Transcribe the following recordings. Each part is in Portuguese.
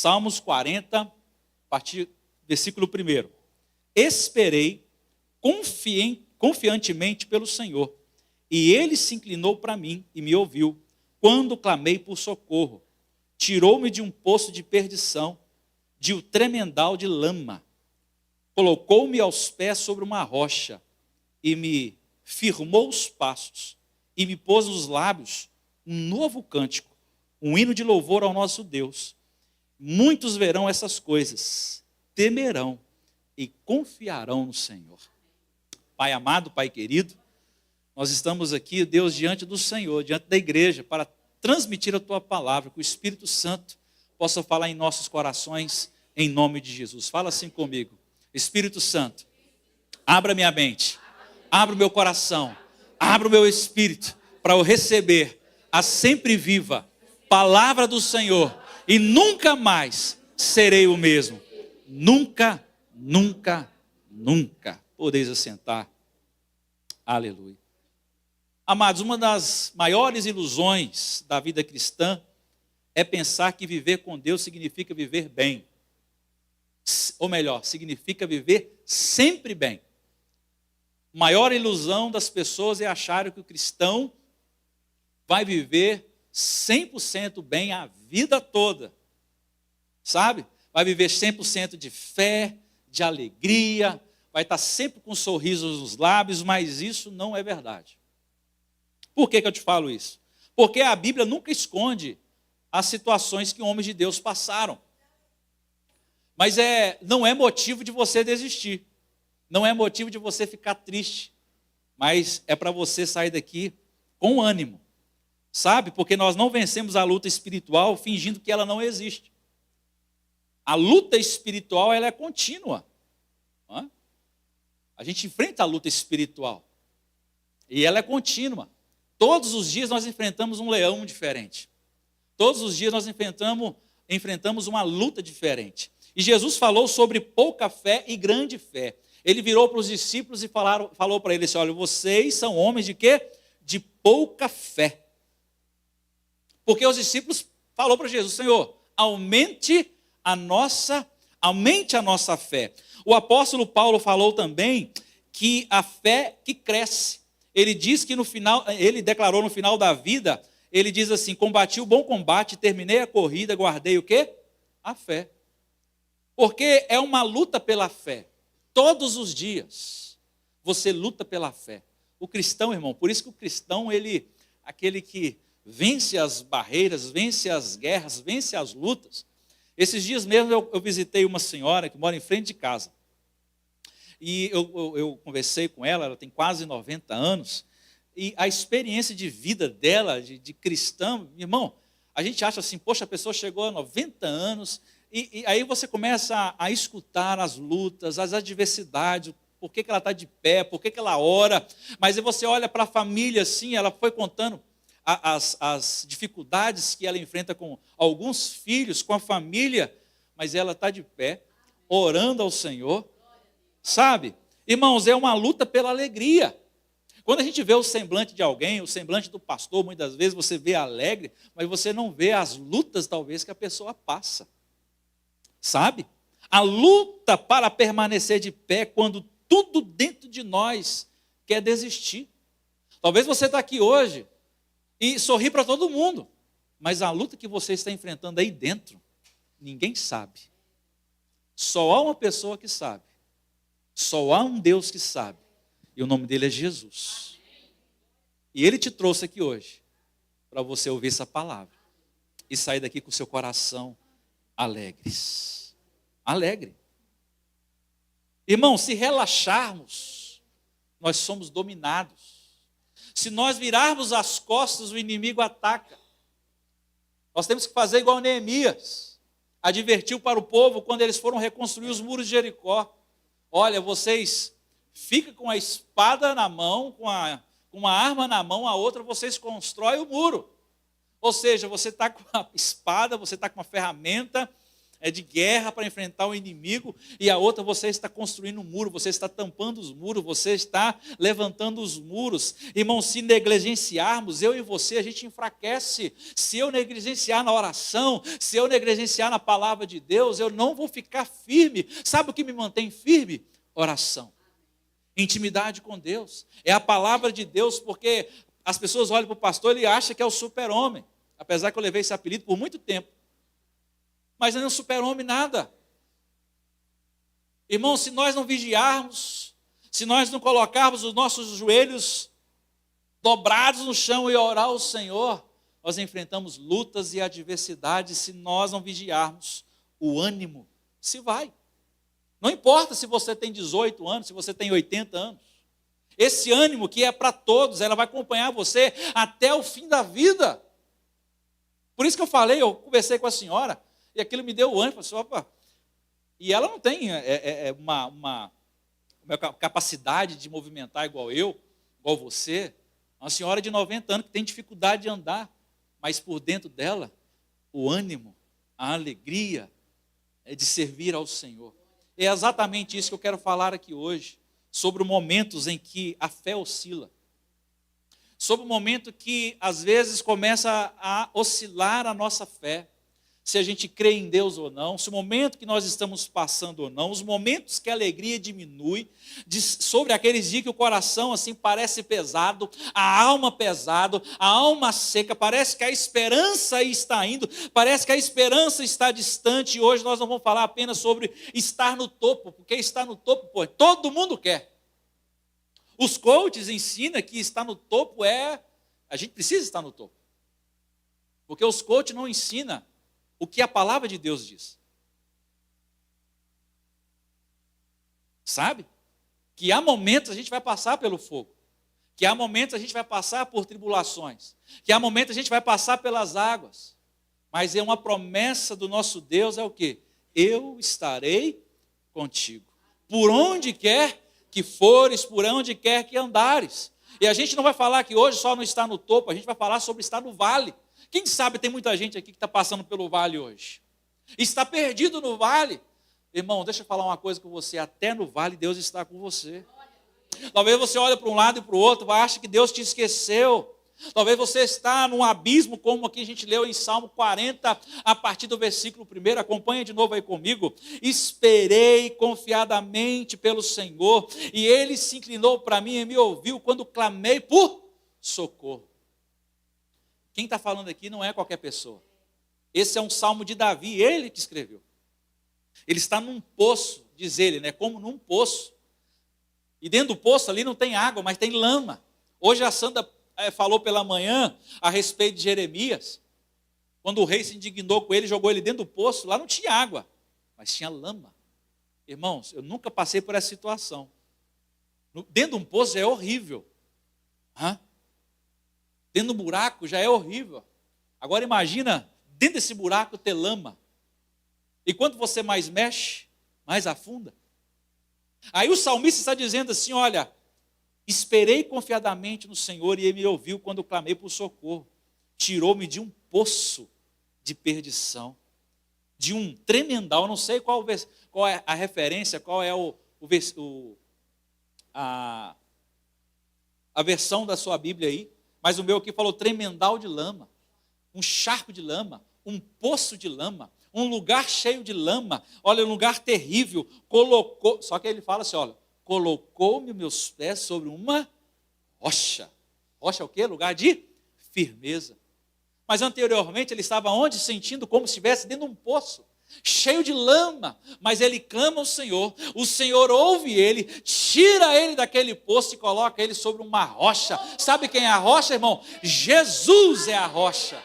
Salmos 40, a partir do versículo 1. Esperei confiantemente pelo Senhor, e ele se inclinou para mim e me ouviu, quando clamei por socorro. Tirou-me de um poço de perdição, de um tremendal de lama. Colocou-me aos pés sobre uma rocha, e me firmou os passos, e me pôs nos lábios um novo cântico, um hino de louvor ao nosso Deus. Muitos verão essas coisas, temerão e confiarão no Senhor. Pai amado, Pai querido, nós estamos aqui, Deus, diante do Senhor, diante da igreja, para transmitir a Tua palavra, que o Espírito Santo possa falar em nossos corações, em nome de Jesus. Fala assim comigo. Espírito Santo, abra minha mente, abra o meu coração, abra o meu espírito, para eu receber a sempre viva palavra do Senhor, e nunca mais serei o mesmo. Nunca, nunca, nunca. Podeis assentar. Aleluia. Amados, uma das maiores ilusões da vida cristã é pensar que viver com Deus significa viver bem. Ou melhor, significa viver sempre bem. A maior ilusão das pessoas é achar que o cristão vai viver 100% bem a vida toda. Sabe? Vai viver 100% de fé, de alegria, vai estar sempre com sorrisos nos lábios, mas isso não é verdade. Por que eu te falo isso? Porque a Bíblia nunca esconde as situações que homens de Deus passaram. Mas não é motivo de você desistir. Não é motivo de você ficar triste. Mas é para você sair daqui com ânimo. Sabe? Porque nós não vencemos a luta espiritual fingindo que ela não existe. A luta espiritual, ela é contínua. A gente enfrenta a luta espiritual. E ela é contínua. Todos os dias nós enfrentamos um leão diferente. Todos os dias nós enfrentamos uma luta diferente. E Jesus falou sobre pouca fé e grande fé. Ele virou para os discípulos e falou para eles, olha, vocês são homens de quê? De pouca fé. Porque os discípulos falaram para Jesus, Senhor, aumente a nossa fé. O apóstolo Paulo falou também que a fé que cresce. Ele diz que no final, ele declarou no final da vida, ele diz assim, combati o bom combate, terminei a corrida, guardei o quê? A fé. Porque é uma luta pela fé. Todos os dias você luta pela fé. O cristão, irmão, por isso que o cristão, aquele que vence as barreiras, vence as guerras, vence as lutas. Esses dias mesmo eu visitei uma senhora que mora em frente de casa. E eu conversei com ela tem quase 90 anos, e a experiência de vida dela, de cristã, irmão, a gente acha assim, poxa, a pessoa chegou a 90 anos, e aí você começa a escutar as lutas, as adversidades, por que ela está de pé, por que ela ora, mas aí você olha para a família assim, ela foi contando as dificuldades que ela enfrenta com alguns filhos, com a família, mas ela está de pé, orando ao Senhor, sabe? Irmãos, é uma luta pela alegria. Quando a gente vê o semblante de alguém, o semblante do pastor, muitas vezes você vê alegre, mas você não vê as lutas talvez que a pessoa passa, sabe? A luta para permanecer de pé quando tudo dentro de nós quer desistir. Talvez você está aqui hoje e sorri para todo mundo, mas a luta que você está enfrentando aí dentro, ninguém sabe. Só há uma pessoa que sabe. Só há um Deus que sabe. E o nome dele é Jesus. E ele te trouxe aqui hoje para você ouvir essa palavra e sair daqui com o seu coração alegres. Alegre. Irmão, se relaxarmos, nós somos dominados. Se nós virarmos as costas, o inimigo ataca. Nós temos que fazer igual Neemias. Advertiu para o povo quando eles foram reconstruir os muros de Jericó. Olha, vocês ficam com a espada na mão, com uma arma na mão, a outra vocês constroem o muro. Ou seja, você está com a espada, você está com a ferramenta, é de guerra para enfrentar o inimigo, e a outra você está construindo um muro, você está tampando os muros, você está levantando os muros. Irmão, se negligenciarmos, eu e você, a gente enfraquece. Se eu negligenciar na oração, se eu negligenciar na palavra de Deus, eu não vou ficar firme. Sabe o que me mantém firme? Oração. Intimidade com Deus. É a palavra de Deus, porque as pessoas olham para o pastor e ele acha que é o super-homem. Apesar que eu levei esse apelido por muito tempo. Mas não é um super-homem nada. Irmão, se nós não vigiarmos, se nós não colocarmos os nossos joelhos dobrados no chão e orar ao Senhor, nós enfrentamos lutas e adversidades. Se nós não vigiarmos, o ânimo se vai. Não importa se você tem 18 anos, se você tem 80 anos. Esse ânimo que é para todos, ela vai acompanhar você até o fim da vida. Por isso que eu falei, eu conversei com a senhora, e aquilo me deu ânimo. Falei, opa. E ela não tem uma capacidade de movimentar igual eu, igual você. Uma senhora de 90 anos que tem dificuldade de andar, mas por dentro dela, o ânimo, a alegria é de servir ao Senhor. É exatamente isso que eu quero falar aqui hoje, sobre os momentos em que a fé oscila. Sobre o momento que, às vezes, começa a oscilar a nossa fé, se a gente crê em Deus ou não, se o momento que nós estamos passando ou não, os momentos que a alegria diminui, sobre aqueles dias que o coração assim parece pesado, a alma pesado, a alma seca, parece que a esperança está indo, parece que a esperança está distante, e hoje nós não vamos falar apenas sobre estar no topo, porque estar no topo, pô, todo mundo quer. Os coaches ensinam que estar no topo a gente precisa estar no topo. Porque os coaches não ensinam o que a palavra de Deus diz. Sabe? Que há momentos a gente vai passar pelo fogo. Que há momentos a gente vai passar por tribulações. Que há momentos a gente vai passar pelas águas. Mas é uma promessa do nosso Deus, é o quê? Eu estarei contigo. Por onde quer que fores, por onde quer que andares. E a gente não vai falar que hoje só não está no topo, a gente vai falar sobre estar no vale. Quem sabe tem muita gente aqui que está passando pelo vale hoje. Está perdido no vale. Irmão, deixa eu falar uma coisa com você. Até no vale Deus está com você. Talvez você olhe para um lado e para o outro, vai achar que Deus te esqueceu. Talvez você está num abismo, como aqui a gente leu em Salmo 40, a partir do versículo 1. Acompanha de novo aí comigo. Esperei confiadamente pelo Senhor, e Ele se inclinou para mim e me ouviu quando clamei por socorro. Quem está falando aqui não é qualquer pessoa. Esse é um salmo de Davi, ele que escreveu. Ele está num poço, diz ele, né? Como num poço. E dentro do poço ali não tem água, mas tem lama. Hoje a Sandra falou pela manhã a respeito de Jeremias. Quando o rei se indignou com ele, jogou ele dentro do poço, lá não tinha água, mas tinha lama. Irmãos, eu nunca passei por essa situação. Dentro de um poço já é horrível. Dentro do buraco já é horrível. Agora imagina, dentro desse buraco ter lama. E quanto você mais mexe, mais afunda. Aí o salmista está dizendo assim, olha, esperei confiadamente no Senhor e Ele me ouviu quando eu clamei por socorro. Tirou-me de um poço de perdição, de um tremendal. Eu não sei qual é a referência, qual é a versão da sua Bíblia aí, mas o meu aqui falou tremendal de lama, um charco de lama, um poço de lama, um lugar cheio de lama, olha, um lugar terrível, só que ele fala assim, olha, colocou-me meus pés sobre uma rocha. Rocha é o quê? Lugar de firmeza. Mas anteriormente ele estava onde? Sentindo como se estivesse dentro de um poço, cheio de lama. Mas ele clama ao Senhor, o Senhor ouve ele, tira ele daquele poço e coloca ele sobre uma rocha. Sabe quem é a rocha, irmão? Jesus é a rocha.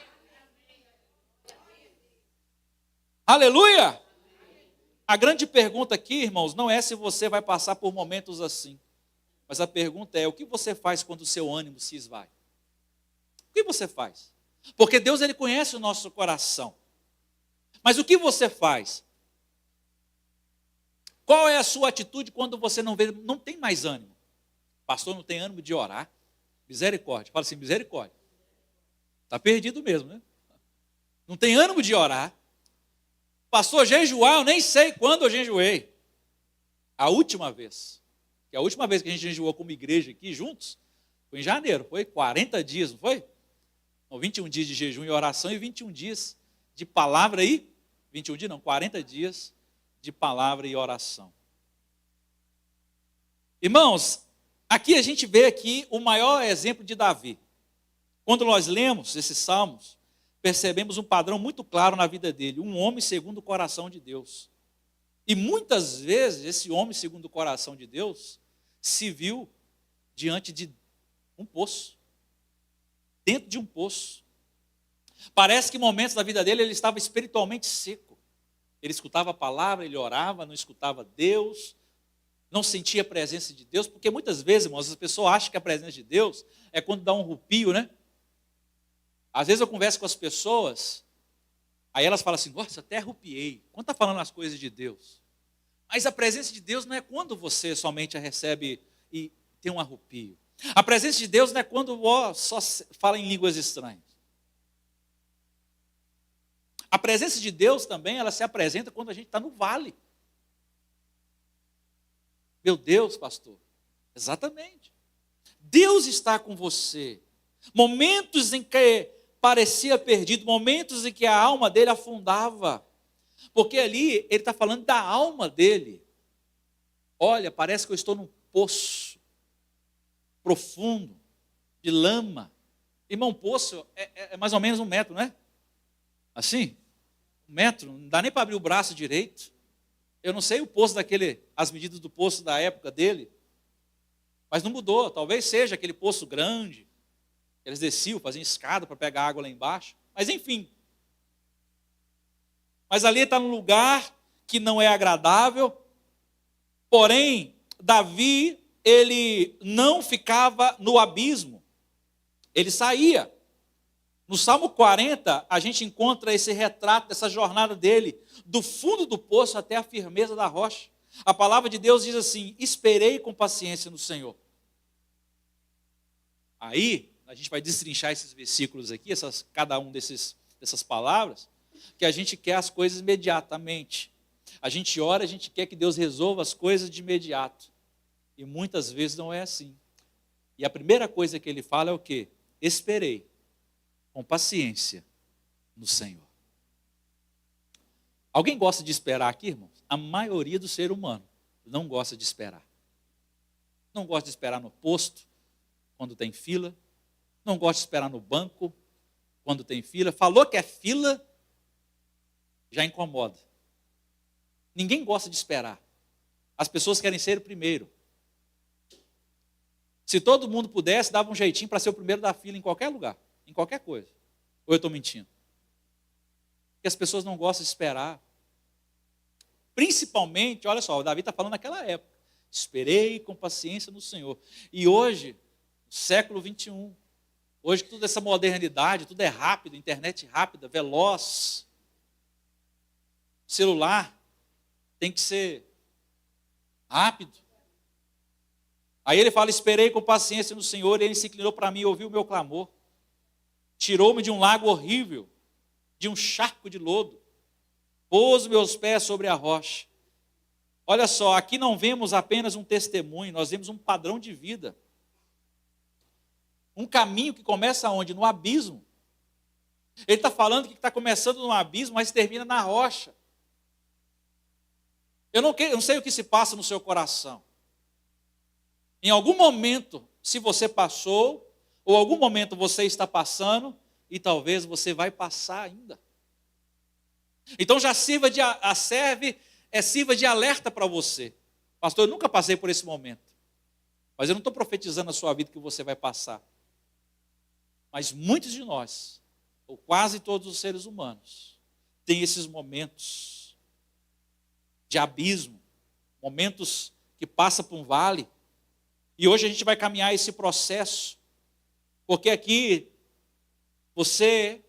Aleluia! A grande pergunta aqui, irmãos, não é se você vai passar por momentos assim. Mas a pergunta é, o que você faz quando o seu ânimo se esvai? O que você faz? Porque Deus, Ele conhece o nosso coração. Mas o que você faz? Qual é a sua atitude quando você não tem mais ânimo? Pastor, não tem ânimo de orar? Misericórdia. Fala assim, misericórdia. Está perdido mesmo, né? Não tem ânimo de orar. Pastor, jejuar, eu nem sei quando eu jejuei. A última vez. Que a última vez que a gente jejuou como igreja aqui juntos, foi em janeiro, foi 40 dias, não foi? Não, 21 dias de jejum e oração e 21 dias de palavra e 21 dias não, 40 dias de palavra e oração. Irmãos, aqui a gente vê aqui o maior exemplo de Davi. Quando nós lemos esses salmos, percebemos um padrão muito claro na vida dele, um homem segundo o coração de Deus. E muitas vezes esse homem segundo o coração de Deus se viu diante de um poço, dentro de um poço. Parece que em momentos da vida dele ele estava espiritualmente seco. Ele escutava a palavra, ele orava, não escutava Deus, não sentia a presença de Deus, porque muitas vezes, irmãos, as pessoas acham que a presença de Deus é quando dá um rupio, né? Às vezes eu converso com as pessoas, aí elas falam assim, nossa, até arrupiei, quando está falando as coisas de Deus. Mas a presença de Deus não é quando você somente a recebe e tem um arrupio. A presença de Deus não é quando só fala em línguas estranhas. A presença de Deus também, ela se apresenta quando a gente está no vale. Meu Deus, pastor. Exatamente. Deus está com você. Momentos em que parecia perdido, momentos em que a alma dele afundava. Porque ali ele está falando da alma dele. Olha, parece que eu estou num poço profundo, de lama. Irmão, poço é mais ou menos 1 metro, não é? Assim? 1 metro, não dá nem para abrir o braço direito. Eu não sei o poço as medidas do poço da época dele, mas não mudou. Talvez seja aquele poço grande, eles desciam, faziam escada para pegar água lá embaixo. Mas enfim. Mas ali está num lugar que não é agradável. Porém, Davi, ele não ficava no abismo. Ele saía. No Salmo 40, a gente encontra esse retrato dessa jornada dele, do fundo do poço até a firmeza da rocha. A palavra de Deus diz assim, esperei com paciência no Senhor. Aí, a gente vai destrinchar esses versículos aqui, cada um dessas palavras, que a gente quer as coisas imediatamente. A gente ora, a gente quer que Deus resolva as coisas de imediato. E muitas vezes não é assim. E a primeira coisa que ele fala é o quê? Esperei com paciência no Senhor. Alguém gosta de esperar aqui, irmãos? A maioria do ser humano não gosta de esperar. Não gosta de esperar no posto, quando tem fila. Não gosta de esperar no banco, quando tem fila. Falou que é fila, já incomoda. Ninguém gosta de esperar. As pessoas querem ser o primeiro. Se todo mundo pudesse, dava um jeitinho para ser o primeiro da fila em qualquer lugar, em qualquer coisa. Ou eu estou mentindo? Porque as pessoas não gostam de esperar. Principalmente, olha só, o Davi está falando naquela época. Esperei com paciência no Senhor. E hoje, século 21, hoje toda essa modernidade, tudo é rápido, internet rápida, veloz. Celular tem que ser rápido. Aí ele fala, esperei com paciência no Senhor, e ele se inclinou para mim e ouviu o meu clamor. Tirou-me de um lago horrível, de um charco de lodo. Pôs meus pés sobre a rocha. Olha só, aqui não vemos apenas um testemunho, nós vemos um padrão de vida. Um caminho que começa onde? No abismo. Ele está falando que está começando no abismo, mas termina na rocha. Eu não sei o que se passa no seu coração. Em algum momento, se você passou, ou algum momento você está passando, e talvez você vai passar ainda. Então já sirva de alerta para você. Pastor, eu nunca passei por esse momento. Mas eu não estou profetizando a sua vida que você vai passar. Mas muitos de nós, ou quase todos os seres humanos, têm esses momentos de abismo, momentos que passa por um vale. E hoje a gente vai caminhar esse processo, porque aqui você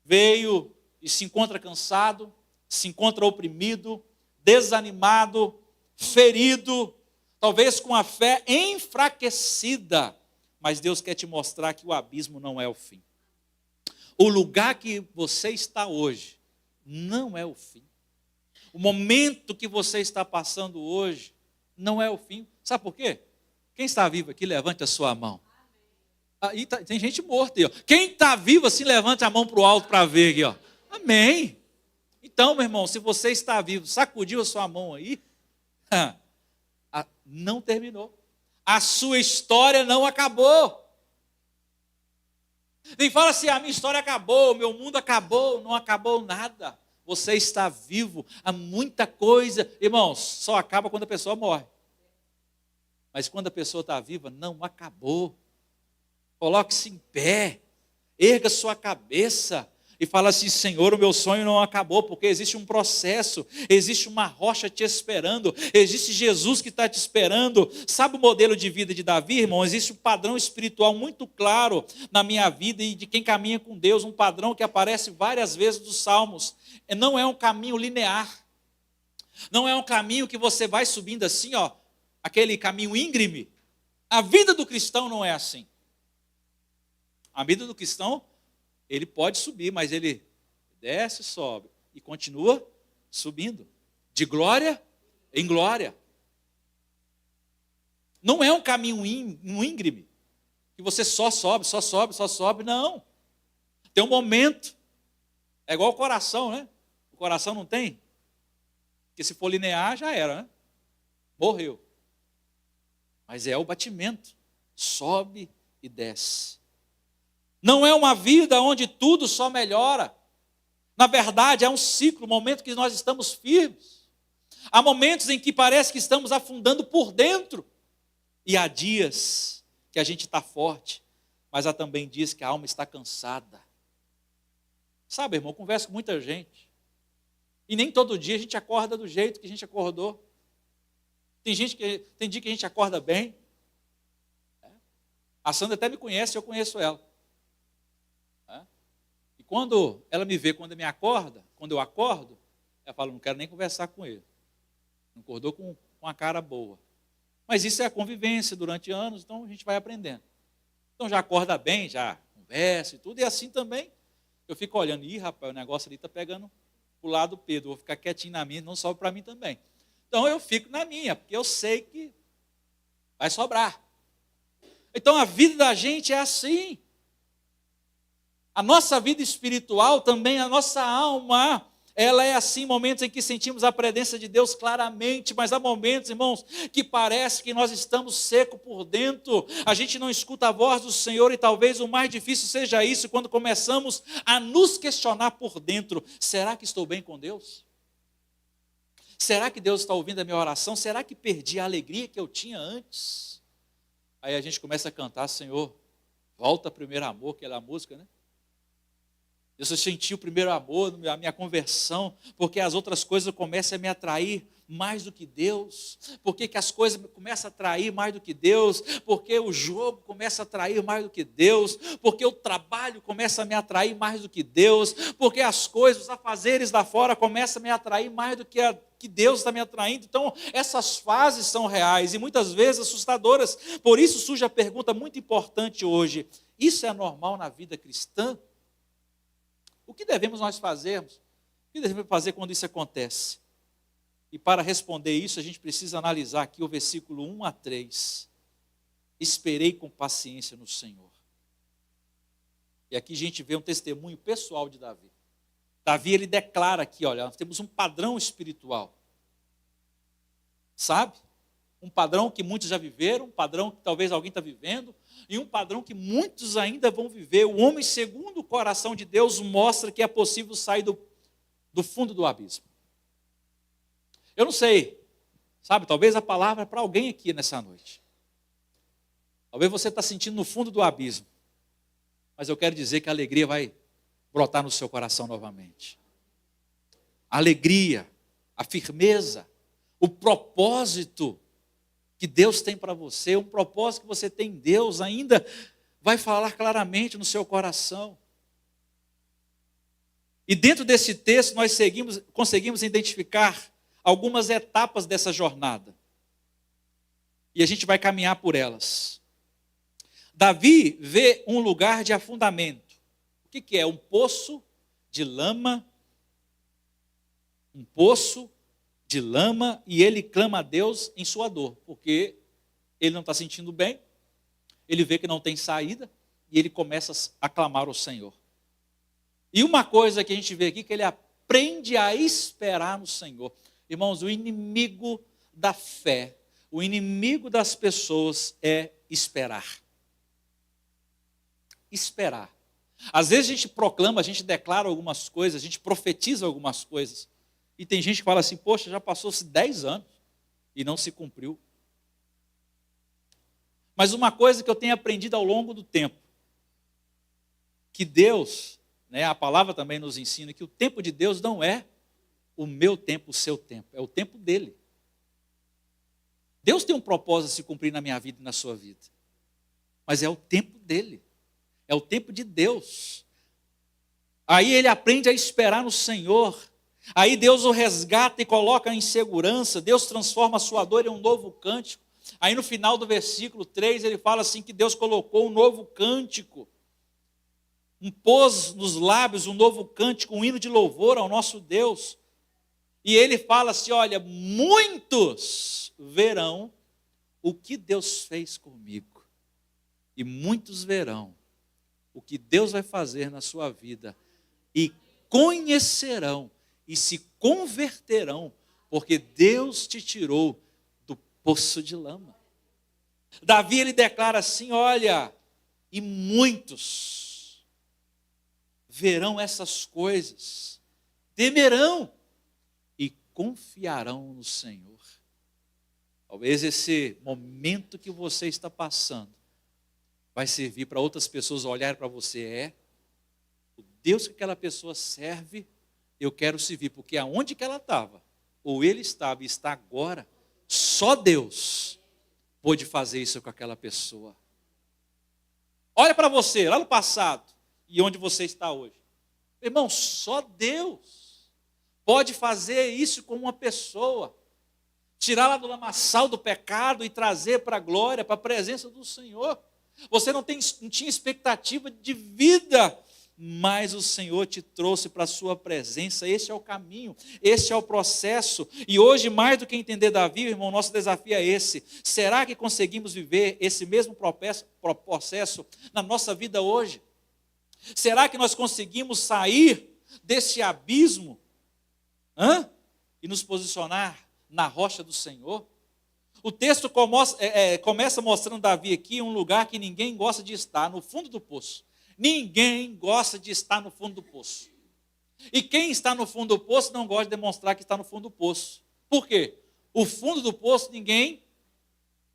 veio e se encontra cansado, se encontra oprimido, desanimado, ferido, talvez com a fé enfraquecida, mas Deus quer te mostrar que o abismo não é o fim. O lugar que você está hoje não é o fim. O momento que você está passando hoje não é o fim. Sabe por quê? Quem está vivo aqui, levante a sua mão. Aí tem gente morta aí, ó. Quem está vivo assim, levante a mão para o alto para ver aqui, ó. Amém. Então, meu irmão, se você está vivo, sacudiu a sua mão aí, não terminou. A sua história não acabou. Nem fala assim, a minha história acabou, o meu mundo acabou. Não acabou nada. Você está vivo. Há muita coisa. Irmãos, só acaba quando a pessoa morre. Mas quando a pessoa está viva, não acabou. Coloque-se em pé. Erga sua cabeça. E fala assim, Senhor, o meu sonho não acabou, porque existe um processo, existe uma rocha te esperando, existe Jesus que está te esperando. Sabe o modelo de vida de Davi, irmão? Existe um padrão espiritual muito claro na minha vida e de quem caminha com Deus, um padrão que aparece várias vezes nos Salmos. Não é um caminho linear, não é um caminho que você vai subindo assim, ó, aquele caminho íngreme. A vida do cristão não é assim. A vida do cristão, ele pode subir, mas ele desce, sobe e continua subindo, de glória em glória. Não é um caminho íngreme, que você só sobe, não. Tem um momento, é igual o coração, né? O coração não tem, porque se for linear já era, né? Morreu. Mas é o batimento, sobe e desce. Não é uma vida onde tudo só melhora. Na verdade, é um ciclo, um momento que nós estamos firmes. Há momentos em que parece que estamos afundando por dentro. E há dias que a gente está forte, mas há também dias que a alma está cansada. Sabe, irmão, eu converso com muita gente. E nem todo dia a gente acorda do jeito que a gente acordou. Tem dia que a gente acorda bem. A Sandra até me conhece, eu conheço ela. Quando ela me vê, quando eu acordo, ela fala, não quero nem conversar com ele. Não acordou com uma cara boa. Mas isso é a convivência durante anos, então a gente vai aprendendo. Então já acorda bem, já conversa e tudo, e assim também eu fico olhando, rapaz, o negócio ali está pegando para o lado do Pedro, vou ficar quietinho na minha, não sobe para mim também. Então eu fico na minha, porque eu sei que vai sobrar. Então a vida da gente é assim. A nossa vida espiritual também, a nossa alma, ela é assim, momentos em que sentimos a presença de Deus claramente, mas há momentos, irmãos, que parece que nós estamos secos por dentro, a gente não escuta a voz do Senhor e talvez o mais difícil seja isso, quando começamos a nos questionar por dentro, será que estou bem com Deus? Será que Deus está ouvindo a minha oração? Será que perdi a alegria que eu tinha antes? Aí a gente começa a cantar, Senhor, volta primeiro amor, aquela música, né? Eu senti o primeiro amor, a minha conversão, porque as outras coisas começam a me atrair mais do que Deus, porque que as coisas começam a atrair mais do que Deus, porque o jogo começa a atrair mais do que Deus, porque o trabalho começa a me atrair mais do que Deus, porque as coisas, os afazeres lá fora começam a me atrair mais do que Deus está me atraindo. Então, essas fases são reais e muitas vezes assustadoras. Por isso surge a pergunta muito importante hoje: isso é normal na vida cristã? O que devemos nós fazermos? O que devemos fazer quando isso acontece? E para responder isso, a gente precisa analisar aqui o versículo 1 a 3. Esperei com paciência no Senhor. E aqui a gente vê um testemunho pessoal de Davi. Davi, ele declara aqui, olha, nós temos um padrão espiritual. Sabe? Um padrão que muitos já viveram, um padrão que talvez alguém está vivendo, e um padrão que muitos ainda vão viver. O homem segundo o coração de Deus mostra que é possível sair do fundo do abismo. Eu não sei, sabe, talvez a palavra é para alguém aqui nessa noite. Talvez você está sentindo no fundo do abismo, mas eu quero dizer que a alegria vai brotar no seu coração novamente. A alegria, a firmeza, o propósito que Deus tem para você, um propósito que você tem em Deus ainda vai falar claramente no seu coração. E dentro desse texto nós conseguimos identificar algumas etapas dessa jornada. E a gente vai caminhar por elas. Davi vê um lugar de afundamento. O que é? Um poço de lama um poço de lama, e ele clama a Deus em sua dor, porque ele não está sentindo bem, ele vê que não tem saída, e ele começa a clamar ao Senhor. E uma coisa que a gente vê aqui, que ele aprende a esperar no Senhor. Irmãos, o inimigo da fé, o inimigo das pessoas é esperar. Esperar. Às vezes a gente proclama, a gente declara algumas coisas, a gente profetiza algumas coisas. E tem gente que fala assim, poxa, já passou-se 10 anos e não se cumpriu. Mas uma coisa que eu tenho aprendido ao longo do tempo, que Deus, a palavra também nos ensina, que o tempo de Deus não é o meu tempo, o seu tempo, é o tempo dele. Deus tem um propósito a se cumprir na minha vida e na sua vida, mas é o tempo dele, é o tempo de Deus. Aí ele aprende a esperar no Senhor, aí Deus o resgata e coloca em segurança, Deus transforma a sua dor em um novo cântico. Aí no final do versículo 3 ele fala assim que Deus colocou um novo cântico, pôs nos lábios um novo cântico, um hino de louvor ao nosso Deus. E ele fala assim, olha, muitos verão o que Deus fez comigo. E muitos verão o que Deus vai fazer na sua vida. E conhecerão e se converterão, porque Deus te tirou do poço de lama. Davi, ele declara assim, olha, e muitos verão essas coisas, temerão e confiarão no Senhor. Talvez esse momento que você está passando vai servir para outras pessoas olharem para você, o Deus que aquela pessoa serve, eu quero servir, porque aonde que ela estava, ou ele estava e está agora, só Deus pôde fazer isso com aquela pessoa. Olha para você, lá no passado, e onde você está hoje. Irmão, só Deus pode fazer isso com uma pessoa. Tirá-la do lamaçal do pecado e trazer para a glória, para a presença do Senhor. Você não tinha expectativa de vida, mas o Senhor te trouxe para a sua presença. Esse é o caminho, esse é o processo. E hoje, mais do que entender Davi, irmão, nosso desafio é esse. Será que conseguimos viver esse mesmo processo na nossa vida hoje? Será que nós conseguimos sair desse abismo e nos posicionar na rocha do Senhor? O texto começa mostrando Davi aqui um lugar que ninguém gosta de estar, no fundo do poço. Ninguém gosta de estar no fundo do poço. E quem está no fundo do poço não gosta de demonstrar que está no fundo do poço. Por quê? O fundo do poço ninguém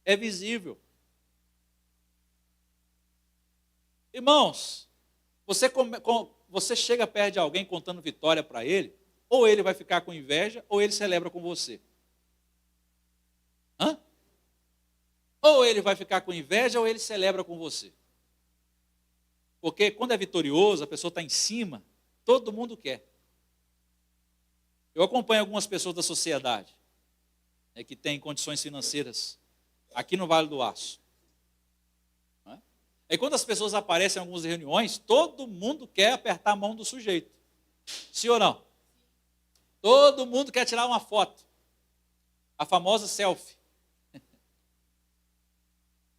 é visível. Irmãos, você chega perto de alguém contando vitória para ele, ou ele vai ficar com inveja, ou ele celebra com você. Ou ele vai ficar com inveja, ou ele celebra com você. Porque quando é vitorioso, a pessoa está em cima, todo mundo quer. Eu acompanho algumas pessoas da sociedade, que têm condições financeiras, aqui no Vale do Aço. Aí quando as pessoas aparecem em algumas reuniões, todo mundo quer apertar a mão do sujeito. Sim ou não? Todo mundo quer tirar uma foto. A famosa selfie.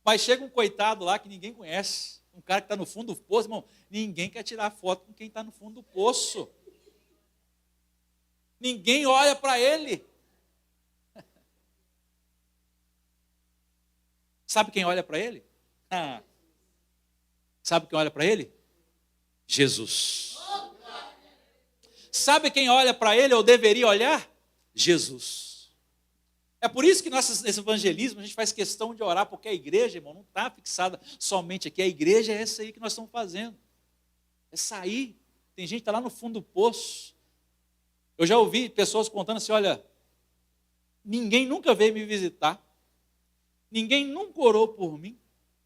Mas chega um coitado lá que ninguém conhece. Um cara que está no fundo do poço, irmão, ninguém quer tirar foto com quem está no fundo do poço. Ninguém olha para ele. Sabe quem olha para ele? Sabe quem olha para ele? Jesus. Sabe quem olha para ele ou deveria olhar? Jesus. É por isso que nesse evangelismo a gente faz questão de orar, porque a igreja, irmão, não está fixada somente aqui. A igreja é essa aí que nós estamos fazendo. É sair. Tem gente que está lá no fundo do poço. Eu já ouvi pessoas contando assim, olha, ninguém nunca veio me visitar. Ninguém nunca orou por mim.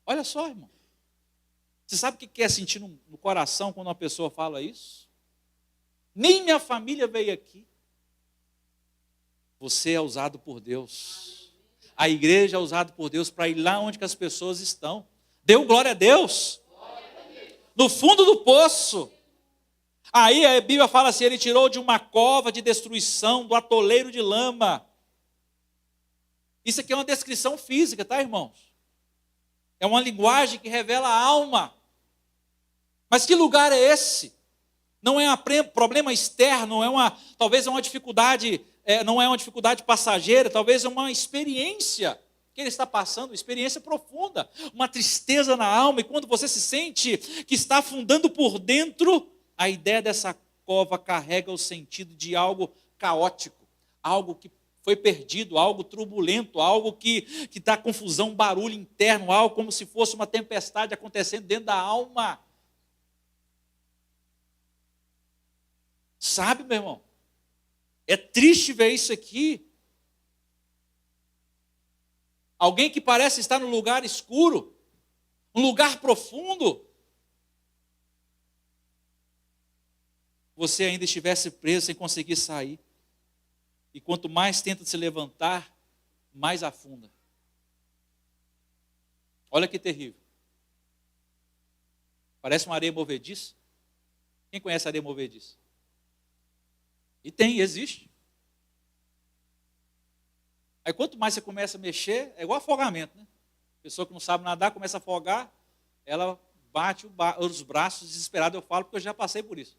Olha só, irmão. Você sabe o que é sentir no coração quando uma pessoa fala isso? Nem minha família veio aqui. Você é usado por Deus. A igreja é usada por Deus para ir lá onde que as pessoas estão. Deu glória a Deus. No fundo do poço. Aí a Bíblia fala assim, ele tirou de uma cova de destruição, do atoleiro de lama. Isso aqui é uma descrição física, tá, irmãos? É uma linguagem que revela a alma. Mas que lugar é esse? Não é um problema externo, talvez é uma dificuldade, não é uma dificuldade passageira, talvez é uma experiência que ele está passando, uma experiência profunda, uma tristeza na alma, e quando você se sente que está afundando por dentro, a ideia dessa cova carrega o sentido de algo caótico, algo que foi perdido, algo turbulento, algo que dá confusão, barulho interno, algo como se fosse uma tempestade acontecendo dentro da alma. Sabe, meu irmão? É triste ver isso aqui. Alguém que parece estar num lugar escuro, um lugar profundo. Você ainda estivesse preso sem conseguir sair. E quanto mais tenta se levantar, mais afunda. Olha que terrível. Parece uma areia movediça. Quem conhece a areia movediça? E existe. Aí quanto mais você começa a mexer, é igual afogamento, né? A pessoa que não sabe nadar, começa a afogar, ela bate os braços desesperada, eu falo, porque eu já passei por isso.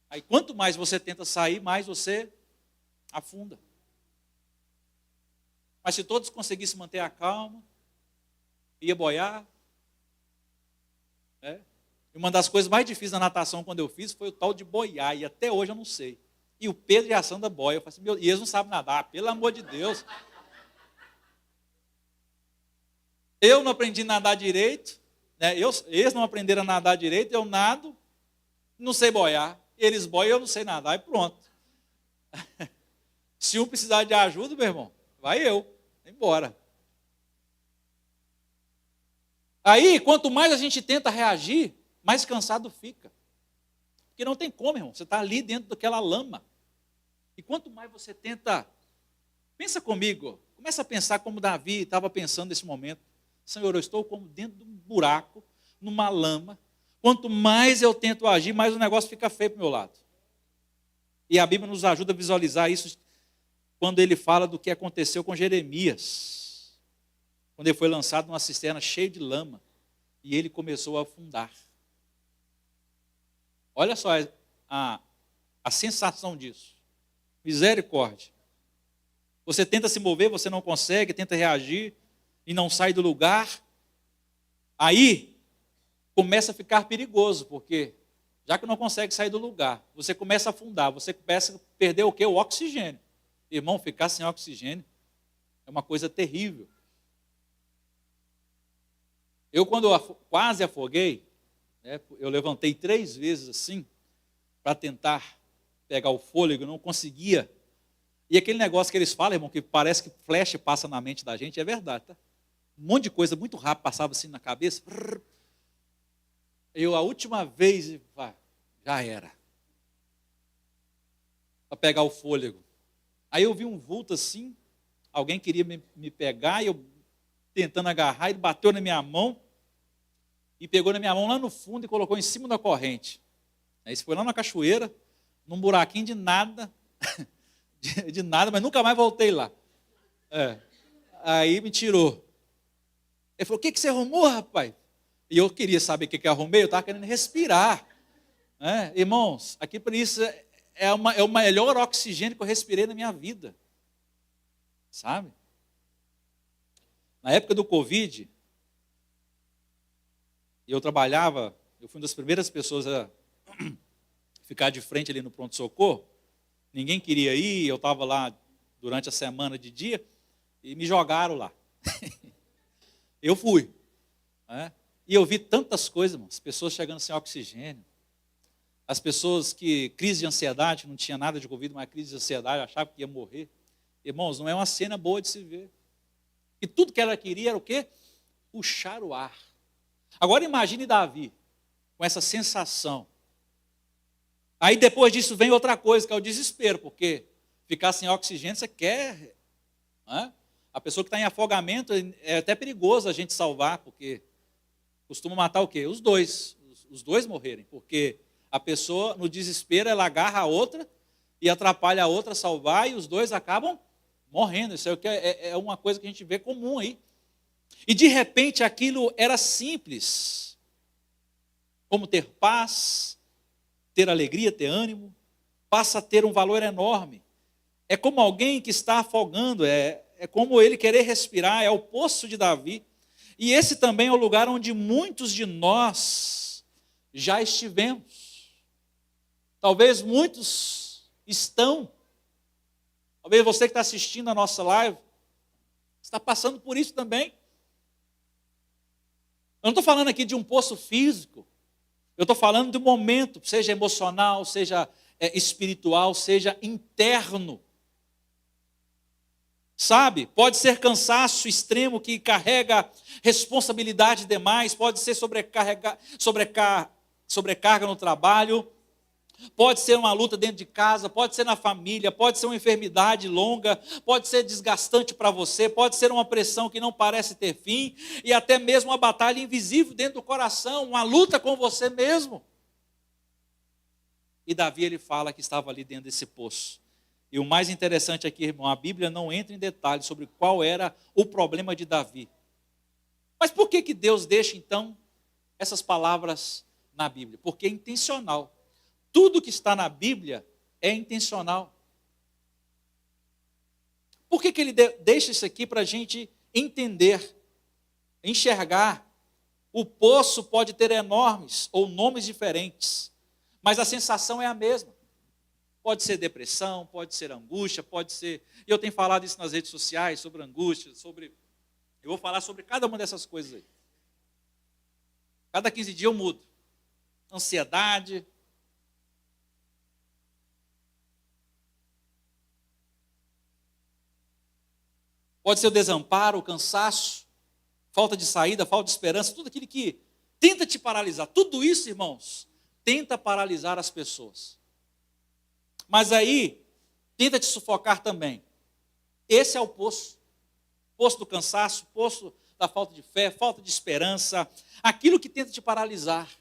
Aí quanto mais você tenta sair, mais você afunda. Mas se todos conseguissem manter a calma, ia boiar. E uma das coisas mais difíceis da natação, quando eu fiz, foi o tal de boiar, e até hoje eu não sei. E o Pedro e a Sandra boiam. Eu falei assim, e eles não sabem nadar, pelo amor de Deus. Eu não aprendi a nadar direito, né? Eles não aprenderam a nadar direito, eu nado, não sei boiar. Eles boiam, eu não sei nadar, e pronto. Se um precisar de ajuda, meu irmão, vai eu, embora. Aí, quanto mais a gente tenta reagir, mais cansado fica. Porque não tem como, irmão, você está ali dentro daquela lama. E quanto mais você tenta, pensa comigo, começa a pensar como Davi estava pensando nesse momento. Senhor, eu estou como dentro de um buraco, numa lama. Quanto mais eu tento agir, mais o negócio fica feio para o meu lado. E a Bíblia nos ajuda a visualizar isso quando ele fala do que aconteceu com Jeremias. Quando ele foi lançado numa cisterna cheia de lama. E ele começou a afundar. Olha só a sensação disso. Misericórdia. Você tenta se mover, você não consegue, tenta reagir e não sai do lugar. Aí começa a ficar perigoso, porque já que não consegue sair do lugar, você começa a afundar, você começa a perder o quê? O oxigênio. Irmão, ficar sem oxigênio é uma coisa terrível. Eu, quando quase afoguei, eu levantei 3 vezes assim, para tentar pegar o fôlego, não conseguia. E aquele negócio que eles falam, irmão, que parece que flash passa na mente da gente, é verdade, tá? Um monte de coisa muito rápido passava assim na cabeça. A última vez, já era. Para pegar o fôlego. Aí eu vi um vulto assim, alguém queria me pegar, e eu tentando agarrar, ele bateu na minha mão, e pegou na minha mão lá no fundo e colocou em cima da corrente. Aí isso foi lá na cachoeira, num buraquinho de nada, de nada, mas nunca mais voltei lá. Aí me tirou. Ele falou, o que você arrumou, rapaz? E eu queria saber o que eu arrumei, eu estava querendo respirar. Irmãos, aqui por isso é o melhor oxigênio que eu respirei na minha vida. Sabe? Na época do Covid, eu trabalhava, eu fui uma das primeiras pessoas a ficar de frente ali no pronto-socorro. Ninguém queria ir, eu estava lá durante a semana de dia, e me jogaram lá. Eu fui. E eu vi tantas coisas, irmão, as pessoas chegando sem oxigênio, as pessoas crise de ansiedade, não tinha nada de Covid, mas crise de ansiedade, achavam que ia morrer. Irmãos, não é uma cena boa de se ver. E tudo que ela queria era o quê? Puxar o ar. Agora imagine Davi, com essa sensação. Aí depois disso vem outra coisa, que é o desespero, porque ficar sem oxigênio você quer. A pessoa que está em afogamento, é até perigoso a gente salvar, porque costuma matar o quê? Os dois morrerem, porque A pessoa, no desespero, ela agarra a outra e atrapalha a outra a salvar, e os dois acabam morrendo. Isso é uma coisa que a gente vê comum aí. E de repente aquilo era simples, como ter paz, ter alegria, ter ânimo, passa a ter um valor enorme. É como alguém que está afogando, é como ele querer respirar, é o poço de Davi. E esse também é o lugar onde muitos de nós já estivemos. Talvez muitos estão. Talvez você que está assistindo a nossa live está passando por isso também. Eu não estou falando aqui de um poço físico. Eu estou falando de um momento, seja emocional, seja espiritual, seja interno. Sabe? Pode ser cansaço extremo que carrega responsabilidade demais, pode ser sobrecarga no trabalho, pode ser uma luta dentro de casa, pode ser na família, pode ser uma enfermidade longa, pode ser desgastante para você, pode ser uma pressão que não parece ter fim, e até mesmo uma batalha invisível dentro do coração, uma luta com você mesmo. E Davi, ele fala que estava ali dentro desse poço. E o mais interessante aqui, irmão, a Bíblia não entra em detalhes sobre qual era o problema de Davi. Mas por que Deus deixa, então, essas palavras na Bíblia? Porque é intencional. Tudo que está na Bíblia é intencional. Por que ele deixa isso aqui para a gente entender, enxergar? O poço pode ter enormes ou nomes diferentes, mas a sensação é a mesma. Pode ser depressão, pode ser angústia, pode ser... E eu tenho falado isso nas redes sociais, sobre angústia, eu vou falar sobre cada uma dessas coisas aí. Cada 15 dias eu mudo. Ansiedade. Pode ser o desamparo, o cansaço, falta de saída, falta de esperança, tudo aquilo que tenta te paralisar. Tudo isso, irmãos, tenta paralisar as pessoas. Mas aí, tenta te sufocar também. Esse é o poço. Poço do cansaço, poço da falta de fé, falta de esperança. Aquilo que tenta te paralisar.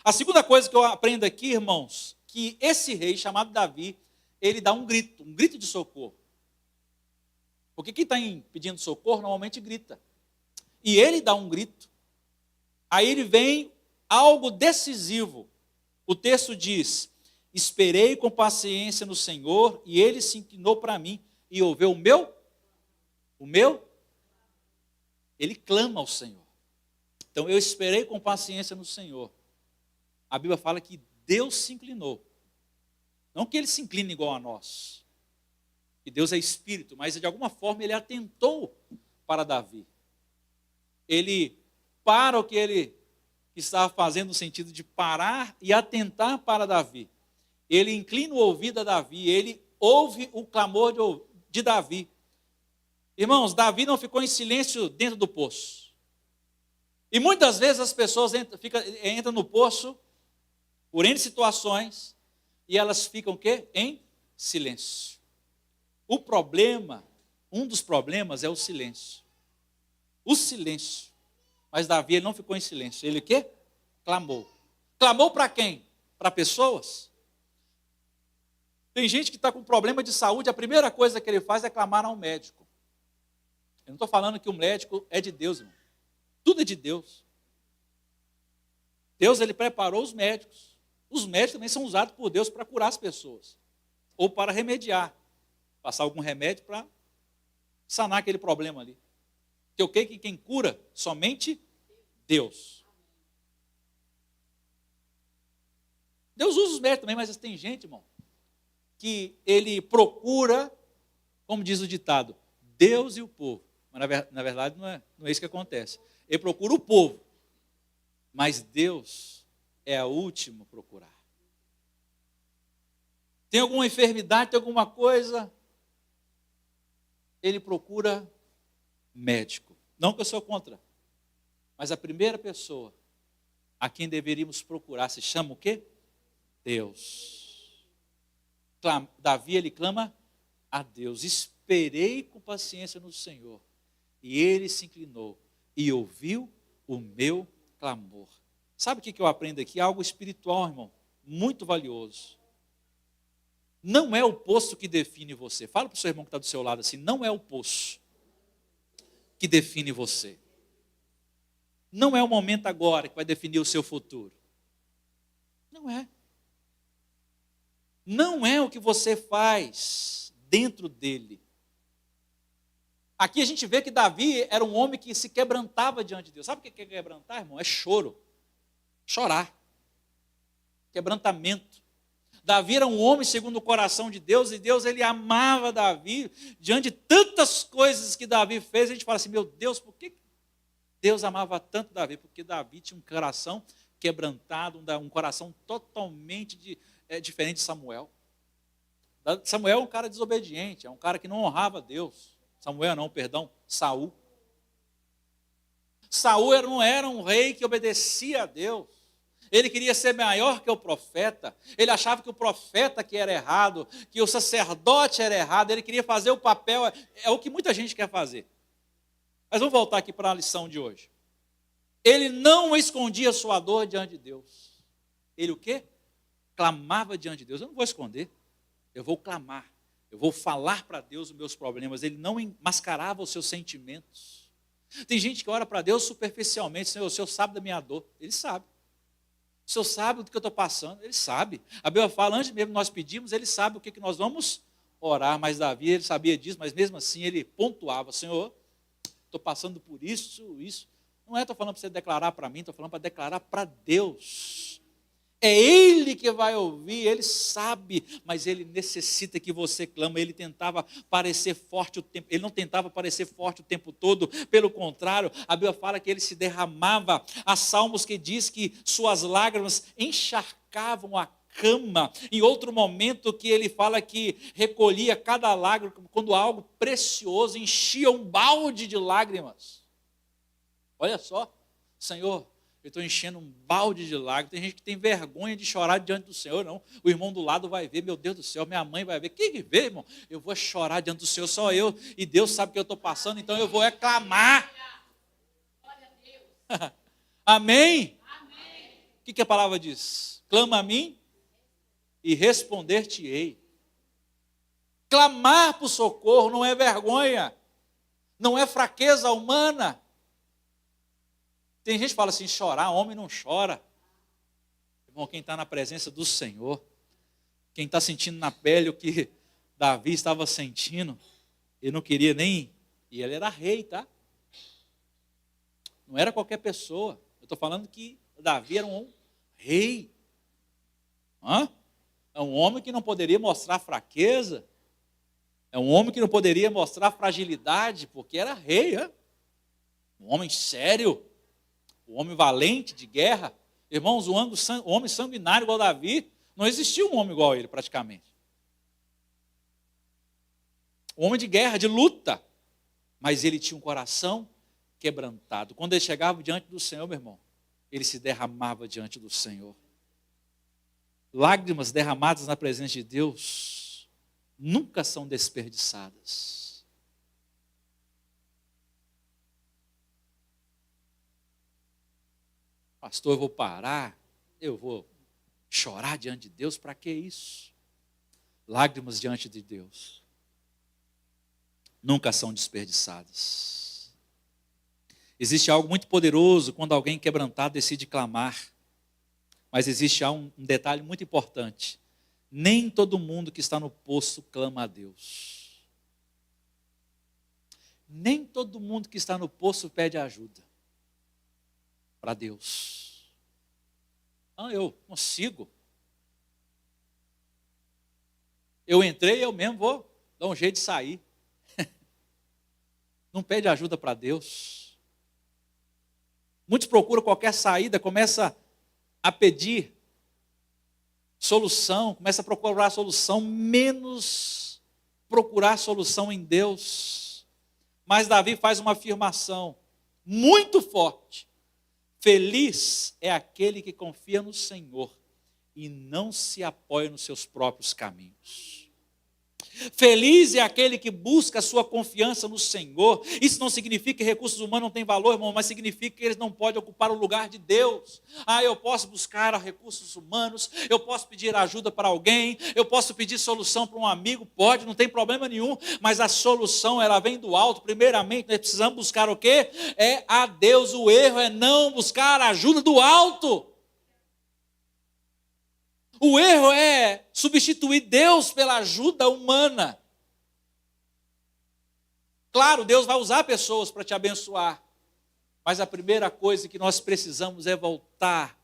A segunda coisa que eu aprendo aqui, irmãos, que esse rei chamado Davi, ele dá um grito de socorro. Porque quem está pedindo socorro normalmente grita. E ele dá um grito. Aí ele vem algo decisivo. O texto diz: esperei com paciência no Senhor, e ele se inclinou para mim e ouviu o meu. Ele clama ao Senhor. Então eu esperei com paciência no Senhor. A Bíblia fala que Deus se inclinou. Não que ele se incline igual a nós. Que Deus é espírito, mas de alguma forma ele atentou para Davi. Ele para o que ele estava fazendo no sentido de parar e atentar para Davi. Ele inclina o ouvido a Davi, ele ouve o clamor de Davi. Irmãos, Davi não ficou em silêncio dentro do poço. E muitas vezes as pessoas entram no poço por N situações e elas ficam o quê? Em silêncio. O problema, um dos problemas é o silêncio. O silêncio. Mas Davi ele não ficou em silêncio. Ele o quê? Clamou. Clamou para quem? Para pessoas? Tem gente que está com problema de saúde, a primeira coisa que ele faz é clamar ao médico. Eu não estou falando que o médico é de Deus, irmão. Tudo é de Deus. Deus ele preparou os médicos. Os médicos também são usados por Deus para curar as pessoas. Ou para remediar. Passar algum remédio para sanar aquele problema ali. Porque o que quem cura? Somente Deus. Deus usa os médicos também, mas tem gente, irmão, que ele procura, como diz o ditado, Deus e o povo. Mas na verdade não é isso que acontece. Ele procura o povo, mas Deus é a última a procurar. Tem alguma enfermidade, tem alguma coisa, ele procura médico. Não que eu sou contra, mas a primeira pessoa a quem deveríamos procurar se chama o quê? Deus. Davi, ele clama a Deus. Esperei com paciência no Senhor, e ele se inclinou e ouviu o meu clamor. Sabe o que eu aprendo aqui? Algo espiritual, irmão, muito valioso. Não é o poço que define você. Fala para o seu irmão que está do seu lado assim, não é o poço que define você. Não é o momento agora que vai definir o seu futuro. Não é. Não é o que você faz dentro dele. Aqui a gente vê que Davi era um homem que se quebrantava diante de Deus. Sabe o que é quebrantar, irmão? É choro. Chorar. Quebrantamento. Davi era um homem segundo o coração de Deus, e Deus, ele amava Davi. Diante de tantas coisas que Davi fez, a gente fala assim, meu Deus, por que Deus amava tanto Davi? Porque Davi tinha um coração quebrantado, um coração totalmente diferente de Samuel. Samuel é um cara desobediente, é um cara que não honrava Deus. Samuel não, perdão, Saul. Saul não era um rei que obedecia a Deus. Ele queria ser maior que o profeta. Ele achava que o profeta que era errado, que o sacerdote era errado. Ele queria fazer o papel, é o que muita gente quer fazer. Mas vamos voltar aqui para a lição de hoje. Ele não escondia sua dor diante de Deus. Ele o quê? Clamava diante de Deus. Eu não vou esconder, eu vou clamar. Eu vou falar para Deus os meus problemas. Ele não mascarava os seus sentimentos. Tem gente que ora para Deus superficialmente. Senhor, o Senhor sabe da minha dor. Ele sabe. O Senhor sabe do que eu estou passando. Ele sabe. A Bíblia fala, antes mesmo de nós pedimos, ele sabe o que nós vamos orar. Mas Davi, ele sabia disso, mas mesmo assim ele pontuava. Senhor, estou passando por isso. Não estou falando para você declarar para mim, estou falando para declarar para Deus. É Ele que vai ouvir, Ele sabe, mas Ele necessita que você clame. Ele tentava parecer forte o tempo, Ele não tentava parecer forte o tempo todo, pelo contrário, a Bíblia fala que Ele se derramava. Há salmos que diz que suas lágrimas encharcavam a cama. Em outro momento que ele fala que recolhia cada lágrima, quando algo precioso enchia um balde de lágrimas. Olha só, Senhor, eu estou enchendo um balde de lágrimas. Tem gente que tem vergonha de chorar diante do Senhor, não. O irmão do lado vai ver, meu Deus do céu, minha mãe vai ver. Quem vê, irmão? Eu vou chorar diante do Senhor, só eu. E Deus sabe o que eu estou passando, então eu vou clamar. Amém? O que a palavra diz? Clama a mim e responder-te-ei. Clamar por socorro não é vergonha, não é fraqueza humana. Tem gente que fala assim, chorar, homem não chora. Irmão, quem está na presença do Senhor, quem está sentindo na pele o que Davi estava sentindo, ele não queria nem, e ele era rei, tá? Não era qualquer pessoa. Eu estou falando que Davi era um rei. É um homem que não poderia mostrar fraqueza, é um homem que não poderia mostrar fragilidade, porque era rei, um homem sério, um homem valente de guerra. Irmãos, um homem sanguinário igual Davi, não existia um homem igual a ele praticamente. Um homem de guerra, de luta, mas ele tinha um coração quebrantado. Quando ele chegava diante do Senhor, meu irmão, ele se derramava diante do Senhor. Lágrimas derramadas na presença de Deus nunca são desperdiçadas. Pastor, eu vou parar, eu vou chorar diante de Deus, para que isso? Lágrimas diante de Deus nunca são desperdiçadas. Existe algo muito poderoso quando alguém quebrantado decide clamar. Mas existe um detalhe muito importante. Nem todo mundo que está no poço clama a Deus. Nem todo mundo que está no poço pede ajuda para Deus. Eu consigo. Eu entrei, eu mesmo vou dar um jeito de sair. Não pede ajuda para Deus. Muitos procuram qualquer saída, começa a pedir solução, começa a procurar solução, menos procurar solução em Deus. Mas Davi faz uma afirmação muito forte. Feliz é aquele que confia no Senhor e não se apoia nos seus próprios caminhos. Feliz é aquele que busca a sua confiança no Senhor. Isso não significa que recursos humanos não têm valor, irmão, mas significa que eles não podem ocupar o lugar de Deus. Eu posso buscar recursos humanos, eu posso pedir ajuda para alguém, eu posso pedir solução para um amigo, pode, não tem problema nenhum, mas a solução, ela vem do alto. Primeiramente, nós precisamos buscar o quê? É a Deus. O erro é não buscar a ajuda do alto. O erro é substituir Deus pela ajuda humana. Claro, Deus vai usar pessoas para te abençoar, mas a primeira coisa que nós precisamos é voltar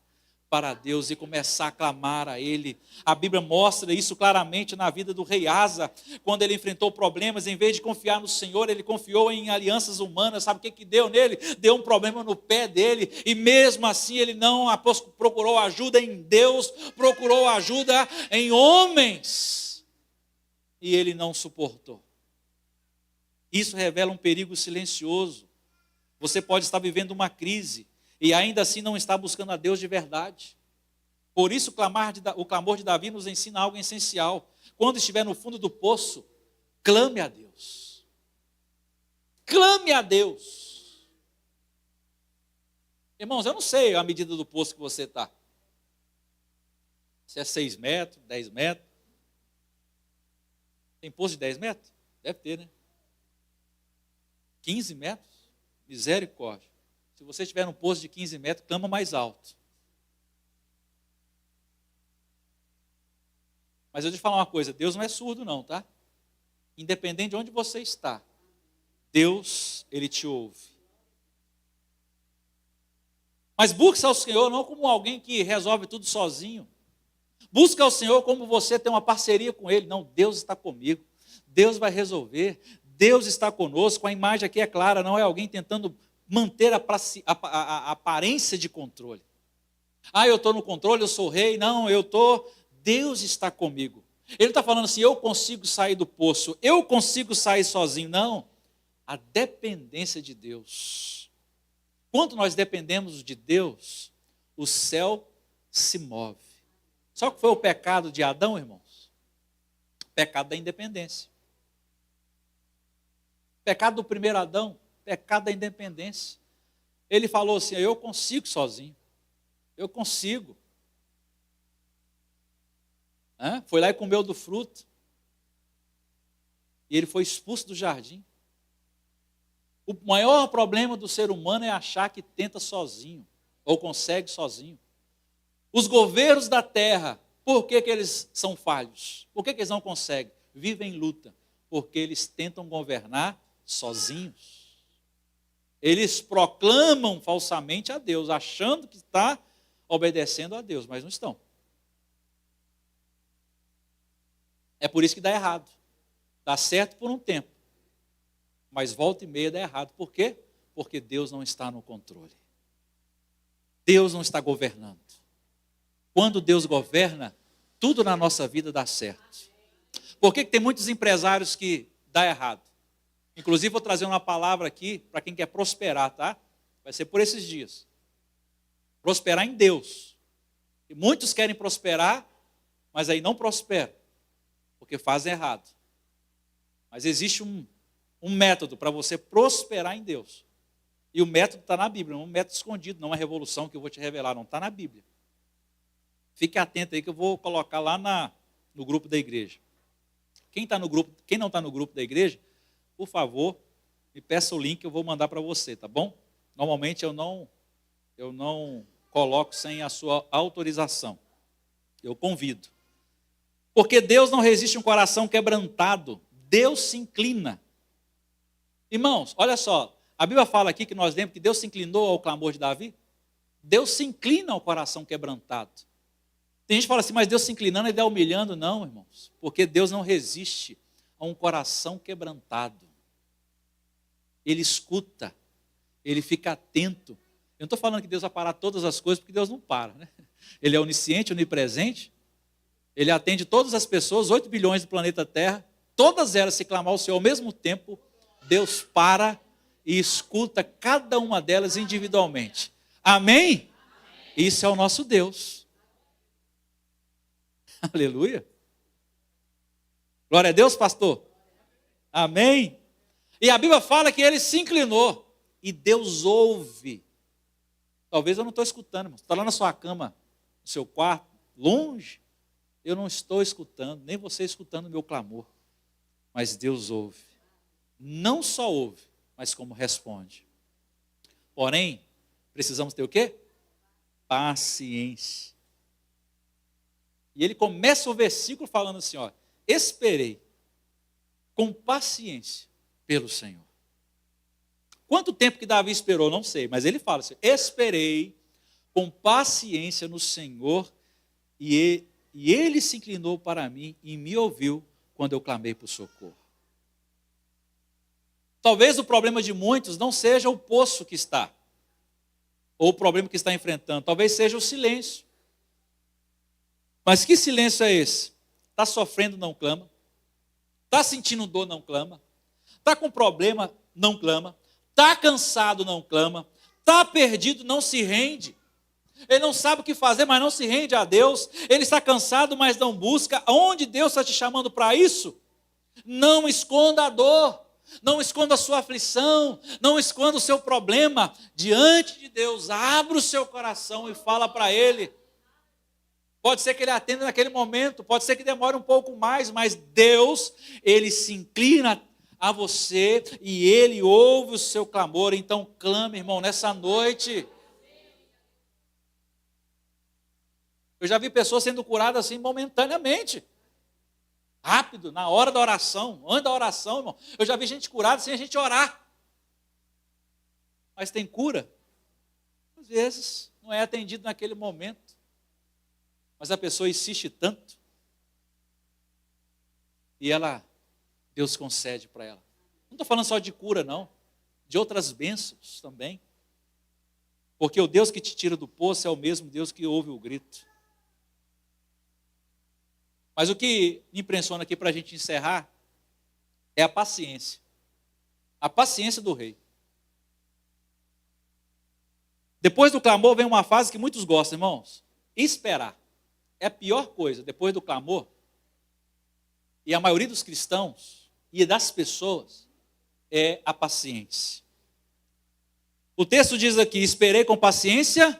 para Deus e começar a clamar a Ele. A Bíblia mostra isso claramente na vida do rei Asa, quando ele enfrentou problemas, em vez de confiar no Senhor, ele confiou em alianças humanas. Sabe o que deu nele? Deu um problema no pé dele, e mesmo assim ele não procurou ajuda em Deus, procurou ajuda em homens, e ele não suportou. Isso revela um perigo silencioso. Você pode estar vivendo uma crise, e ainda assim não está buscando a Deus de verdade. Por isso o clamor de Davi nos ensina algo essencial. Quando estiver no fundo do poço, clame a Deus. Clame a Deus. Irmãos, eu não sei a medida do poço que você está. Se é 6 metros, 10 metros. Tem poço de 10 metros? Deve ter, né? 15 metros? Misericórdia. Se você estiver num poço de 15 metros, clama mais alto. Mas eu te falar uma coisa, Deus não é surdo não, tá? Independente de onde você está, Deus, Ele te ouve. Mas busca ao Senhor não como alguém que resolve tudo sozinho. Busca ao Senhor como você tem uma parceria com Ele. Não, Deus está comigo. Deus vai resolver. Deus está conosco. A imagem aqui é clara, não é alguém tentando manter a aparência de controle. Eu estou no controle, eu sou rei. Não, eu estou... Deus está comigo. Ele não está falando assim, eu consigo sair do poço, eu consigo sair sozinho. Não, a dependência de Deus. Quando nós dependemos de Deus, o céu se move. Só que foi o pecado de Adão, irmãos? O pecado da independência. O pecado do primeiro Adão, pecado da independência. Ele falou assim, eu consigo sozinho, eu consigo. Foi lá e comeu do fruto. E ele foi expulso do jardim. O maior problema do ser humano é achar que tenta sozinho, ou consegue sozinho. Os governos da terra, por que eles são falhos? Por que eles não conseguem? Vivem em luta, porque eles tentam governar sozinhos. Eles proclamam falsamente a Deus, achando que está obedecendo a Deus, mas não estão. É por isso que dá errado. Dá certo por um tempo, mas volta e meia dá errado. Por quê? Porque Deus não está no controle. Deus não está governando. Quando Deus governa, tudo na nossa vida dá certo. Por que tem muitos empresários que dá errado? Inclusive vou trazer uma palavra aqui para quem quer prosperar, tá? Vai ser por esses dias. Prosperar em Deus. E muitos querem prosperar, mas aí não prosperam, porque fazem errado. Mas existe um método para você prosperar em Deus. E o método está na Bíblia, não é um método escondido, não é uma revolução que eu vou te revelar, não, está na Bíblia. Fique atento aí que eu vou colocar lá no grupo da igreja. Quem não está no grupo da igreja, por favor, me peça o link, eu vou mandar para você, tá bom? Normalmente eu não coloco sem a sua autorização. Eu convido. Porque Deus não resiste a um coração quebrantado. Deus se inclina. Irmãos, olha só. A Bíblia fala aqui que nós lemos que Deus se inclinou ao clamor de Davi. Deus se inclina ao coração quebrantado. Tem gente que fala assim, mas Deus se inclinando e Deus humilhando. Não, irmãos. Porque Deus não resiste a um coração quebrantado. Ele escuta. Ele fica atento. Eu não estou falando que Deus vai parar todas as coisas, porque Deus não para, né? Ele é onisciente, onipresente. Ele atende todas as pessoas, 8 bilhões do planeta Terra. Todas elas, se clamar ao Senhor ao mesmo tempo, Deus para e escuta cada uma delas individualmente. Amém? Isso é o nosso Deus. Aleluia. Glória a Deus, pastor. Amém? E a Bíblia fala que ele se inclinou e Deus ouve. Talvez eu não estou escutando, irmão. Você está lá na sua cama, no seu quarto, longe. Eu não estou escutando, nem você escutando o meu clamor. Mas Deus ouve. Não só ouve, mas como responde. Porém, precisamos ter o quê? Paciência. E ele começa o versículo falando assim, ó, esperei com paciência pelo Senhor. Quanto tempo que Davi esperou, não sei, mas ele fala assim, esperei com paciência no Senhor e ele se inclinou para mim e me ouviu quando eu clamei por socorro. Talvez o problema de muitos não seja o poço que está, ou o problema que está enfrentando, talvez seja o silêncio. Mas que silêncio é esse? Está sofrendo, não clama. Está sentindo dor, não clama. Está com problema, não clama. Está cansado, não clama. Está perdido, não se rende. Ele não sabe o que fazer, mas não se rende a Deus. Ele está cansado, mas não busca. Onde Deus está te chamando para isso? Não esconda a dor. Não esconda a sua aflição. Não esconda o seu problema. Diante de Deus, abra o seu coração e fala para Ele. Pode ser que Ele atenda naquele momento, pode ser que demore um pouco mais, mas Deus, Ele se inclina a você e Ele ouve o seu clamor. Então clame, irmão, nessa noite. Eu já vi pessoas sendo curadas assim momentaneamente. Rápido, na hora da oração, antes da oração, irmão. Eu já vi gente curada sem a gente orar. Mas tem cura? Às vezes não é atendido naquele momento. Mas a pessoa insiste tanto. E Deus concede para ela. Não estou falando só de cura, não. De outras bênçãos também. Porque o Deus que te tira do poço é o mesmo Deus que ouve o grito. Mas o que me impressiona aqui para a gente encerrar é a paciência. A paciência do rei. Depois do clamor vem uma fase que muitos gostam, irmãos. Esperar. É a pior coisa, depois do clamor. E a maioria dos cristãos e das pessoas é a paciência. O texto diz aqui, esperei com paciência.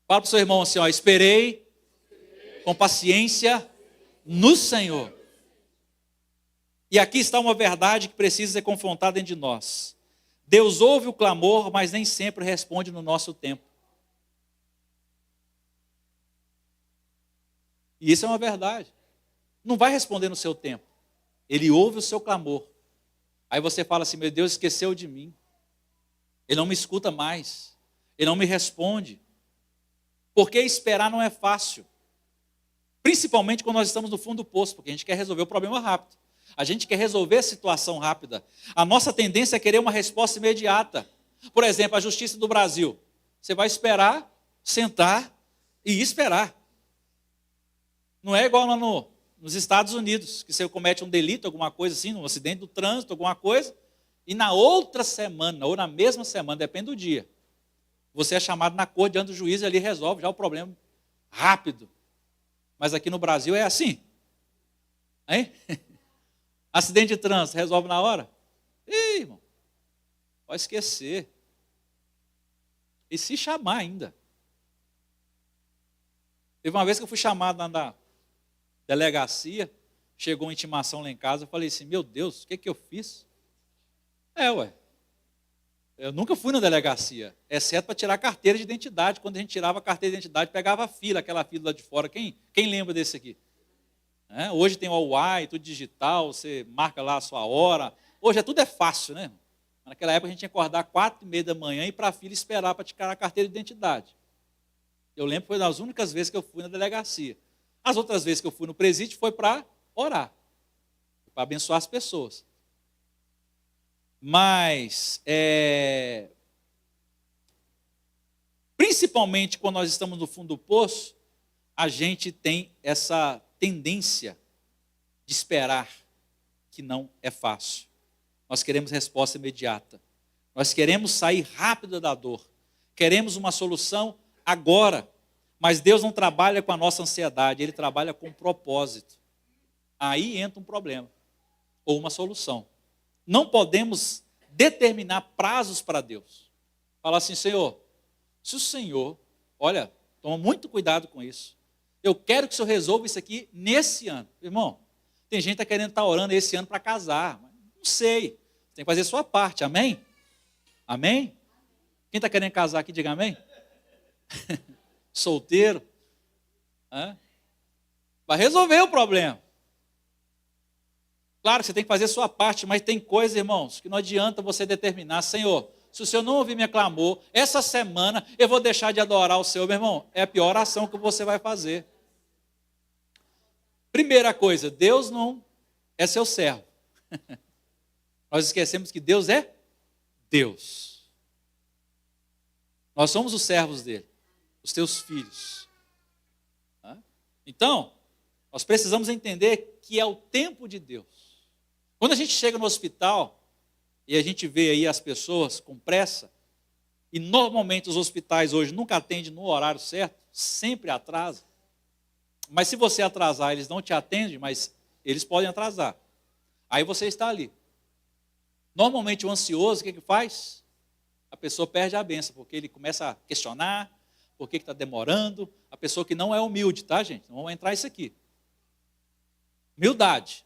Fala para o seu irmão assim, ó, esperei com paciência no Senhor. E aqui está uma verdade que precisa ser confrontada dentro de nós. Deus ouve o clamor, mas nem sempre responde no nosso tempo. E isso é uma verdade. Não vai responder no seu tempo. Ele ouve o seu clamor. Aí você fala assim, meu Deus esqueceu de mim. Ele não me escuta mais. Ele não me responde. Porque esperar não é fácil. Principalmente quando nós estamos no fundo do poço, porque a gente quer resolver o problema rápido. A gente quer resolver a situação rápida. A nossa tendência é querer uma resposta imediata. Por exemplo, a Justiça do Brasil. Você vai esperar, sentar e esperar. Não é igual lá nos Estados Unidos, que você comete um delito, alguma coisa assim, um acidente do trânsito, alguma coisa, e na outra semana, ou na mesma semana, depende do dia, você é chamado na corte diante do juiz e ali resolve já o problema rápido. Mas aqui no Brasil é assim. Hein? Acidente de trânsito, resolve na hora? Ih, irmão, pode esquecer. E se chamar ainda. Teve uma vez que eu fui chamado na delegacia, chegou uma intimação lá em casa, eu falei assim, meu Deus, o que eu fiz? Eu nunca fui na delegacia, exceto para tirar a carteira de identidade. Quando a gente tirava a carteira de identidade, pegava a fila, aquela fila lá de fora. Quem lembra desse aqui? Hoje tem o UAI, tudo digital, você marca lá a sua hora. Hoje tudo é fácil, né? Naquela época a gente tinha que acordar 4h30 da manhã e ir para a fila esperar para tirar a carteira de identidade. Eu lembro que foi das únicas vezes que eu fui na delegacia. As outras vezes que eu fui no presídio foi para orar, para abençoar as pessoas. Mas, principalmente quando nós estamos no fundo do poço, a gente tem essa tendência de esperar, que não é fácil. Nós queremos resposta imediata. Nós queremos sair rápido da dor. Queremos uma solução agora. Mas Deus não trabalha com a nossa ansiedade, Ele trabalha com propósito. aí entra um problema ou uma solução. Não podemos determinar prazos para Deus. Falar assim, Senhor, se o Senhor, olha, toma muito cuidado com isso. Eu quero que o Senhor resolva isso aqui nesse ano. Irmão, tem gente que está querendo estar orando esse ano para casar. Mas não sei. Tem que fazer a sua parte, amém? Amém? Quem está querendo casar aqui, diga amém. Solteiro. Vai resolver o problema. Claro que você tem que fazer a sua parte, mas tem coisas, irmãos, que não adianta você determinar, Senhor, se o Senhor não ouvir meu clamor, essa semana eu vou deixar de adorar o Senhor, meu irmão, é a pior ação que você vai fazer. Primeira coisa, Deus não é seu servo. Nós esquecemos que Deus é Deus. Nós somos os servos dele, os teus filhos. Então, nós precisamos entender que é o tempo de Deus. Quando a gente chega no hospital e a gente vê aí as pessoas com pressa, e normalmente os hospitais hoje nunca atendem no horário certo, sempre atrasam. Mas se você atrasar, eles não te atendem, mas eles podem atrasar. Aí você está ali. Normalmente o ansioso, o que faz? A pessoa perde a bênção, porque ele começa a questionar, por que está demorando. A pessoa que não é humilde, tá, gente? Não vamos entrar isso aqui. Humildade.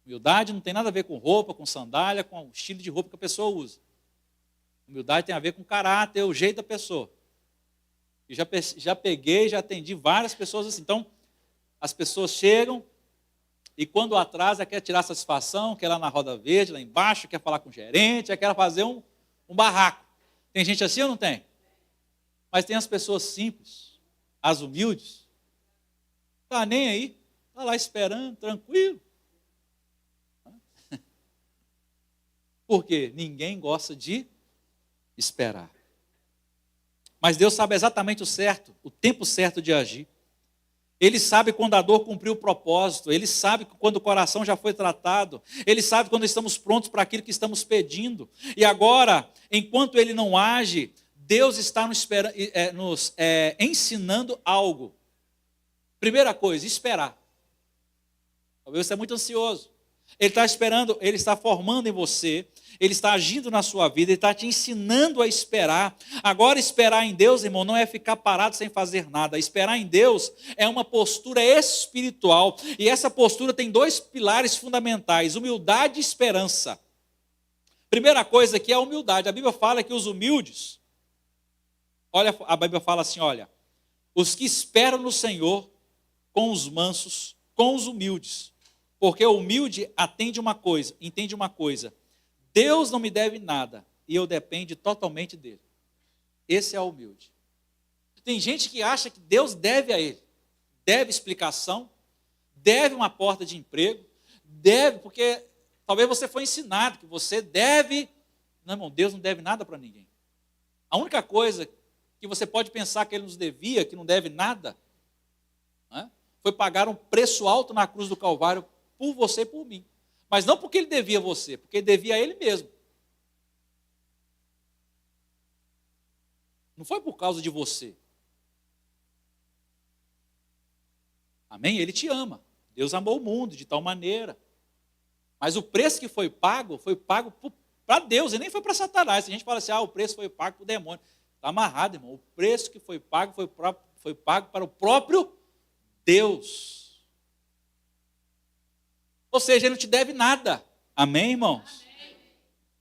Humildade não tem nada a ver com roupa, com sandália, com o estilo de roupa que a pessoa usa. Humildade tem a ver com o caráter, o jeito da pessoa. E já peguei, já atendi várias pessoas assim. Então, as pessoas chegam e quando atrasa quer tirar satisfação, quer ir lá na roda verde, lá embaixo, quer falar com o gerente, quer fazer um barraco. Tem gente assim ou não tem? Mas tem as pessoas simples, as humildes, está nem aí, está lá esperando, tranquilo. Por quê? Ninguém gosta de esperar. Mas Deus sabe exatamente o certo, o tempo certo de agir. Ele sabe quando a dor cumpriu o propósito, Ele sabe quando o coração já foi tratado, Ele sabe quando estamos prontos para aquilo que estamos pedindo. E agora, enquanto Ele não age, Deus está nos ensinando algo. Primeira coisa, esperar. Talvez você é muito ansioso. Ele está esperando, Ele está formando em você, Ele está agindo na sua vida, Ele está te ensinando a esperar. Agora, esperar em Deus, irmão, não é ficar parado sem fazer nada. Esperar em Deus é uma postura espiritual. E essa postura tem dois pilares fundamentais, humildade e esperança. Primeira coisa aqui é a humildade. A Bíblia fala que os humildes, olha, a Bíblia fala assim, olha, os que esperam no Senhor com os mansos, com os humildes. Porque o humilde entende uma coisa, Deus não me deve nada e eu dependo totalmente dele. Esse é o humilde. Tem gente que acha que Deus deve a ele, deve explicação, deve uma porta de emprego, deve, porque talvez você foi ensinado que você deve. Não, irmão, Deus não deve nada para ninguém. A única coisa que você pode pensar que ele nos devia, que não deve nada, foi pagar um preço alto na cruz do Calvário por você e por mim. Mas não porque ele devia a você, porque ele devia a ele mesmo. Não foi por causa de você. Amém? Ele te ama. Deus amou o mundo de tal maneira. Mas o preço que foi pago para Deus, e nem foi para Satanás. Se a gente fala assim, o preço foi pago para o demônio. Está amarrado, irmão. O preço que foi pago foi pago para o próprio Deus. Ou seja, Ele não te deve nada. Amém, irmãos?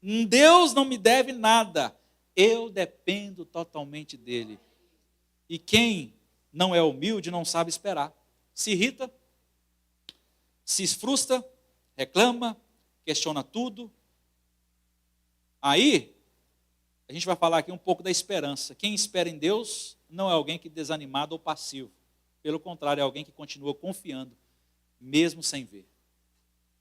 Amém. Deus não me deve nada. Eu dependo totalmente dEle. E quem não é humilde não sabe esperar. Se irrita, se frustra, reclama, questiona tudo. Aí, a gente vai falar aqui um pouco da esperança. Quem espera em Deus não é alguém que é desanimado ou passivo. Pelo contrário, é alguém que continua confiando, mesmo sem ver.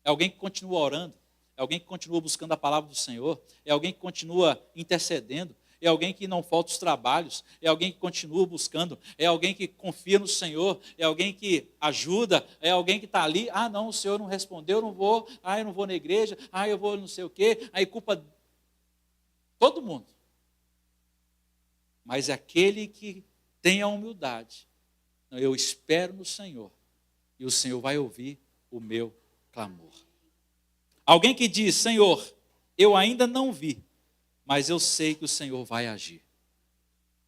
É alguém que continua orando, é alguém que continua buscando a palavra do Senhor, é alguém que continua intercedendo, é alguém que não falta os trabalhos, é alguém que continua buscando, é alguém que confia no Senhor, é alguém que ajuda, é alguém que está ali, não, o Senhor não respondeu, eu não vou na igreja, eu vou não sei o quê, aí culpa todo mundo. Mas é aquele que tem a humildade. Eu espero no Senhor, e o Senhor vai ouvir o meu clamor. Alguém que diz: Senhor, eu ainda não vi, mas eu sei que o Senhor vai agir.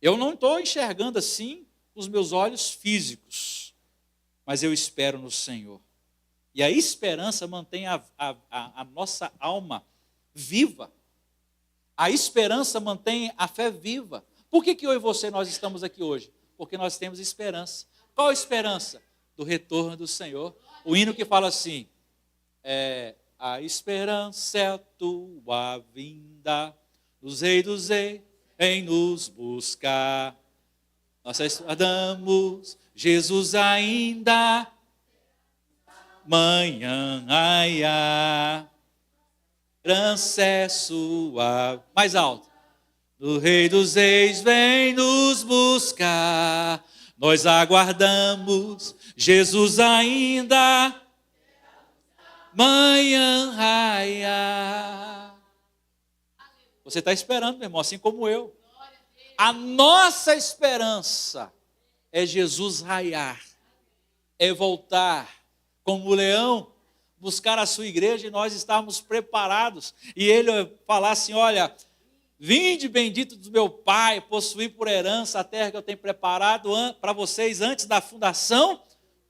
Eu não estou enxergando assim os meus olhos físicos, mas eu espero no Senhor. E a esperança mantém a nossa alma viva. A esperança mantém a fé viva. Por que eu e você nós estamos aqui hoje? Porque nós temos esperança. Qual a esperança? Do retorno do Senhor. O hino que fala assim: a esperança é a tua vinda, os reis dos reis em nos buscar. Nós aguardamos Jesus ainda, manhã, ai, ai, esperança é sua. Mais alto. O Rei dos Reis vem nos buscar. Nós aguardamos Jesus ainda, manhã, ai, ai. Você está esperando, meu irmão, assim como eu. A nossa esperança é Jesus raiar, é voltar como o leão, buscar a sua igreja e nós estarmos preparados. E ele falar assim: olha, vinde bendito do meu Pai, possuir por herança a terra que eu tenho preparado para vocês antes da fundação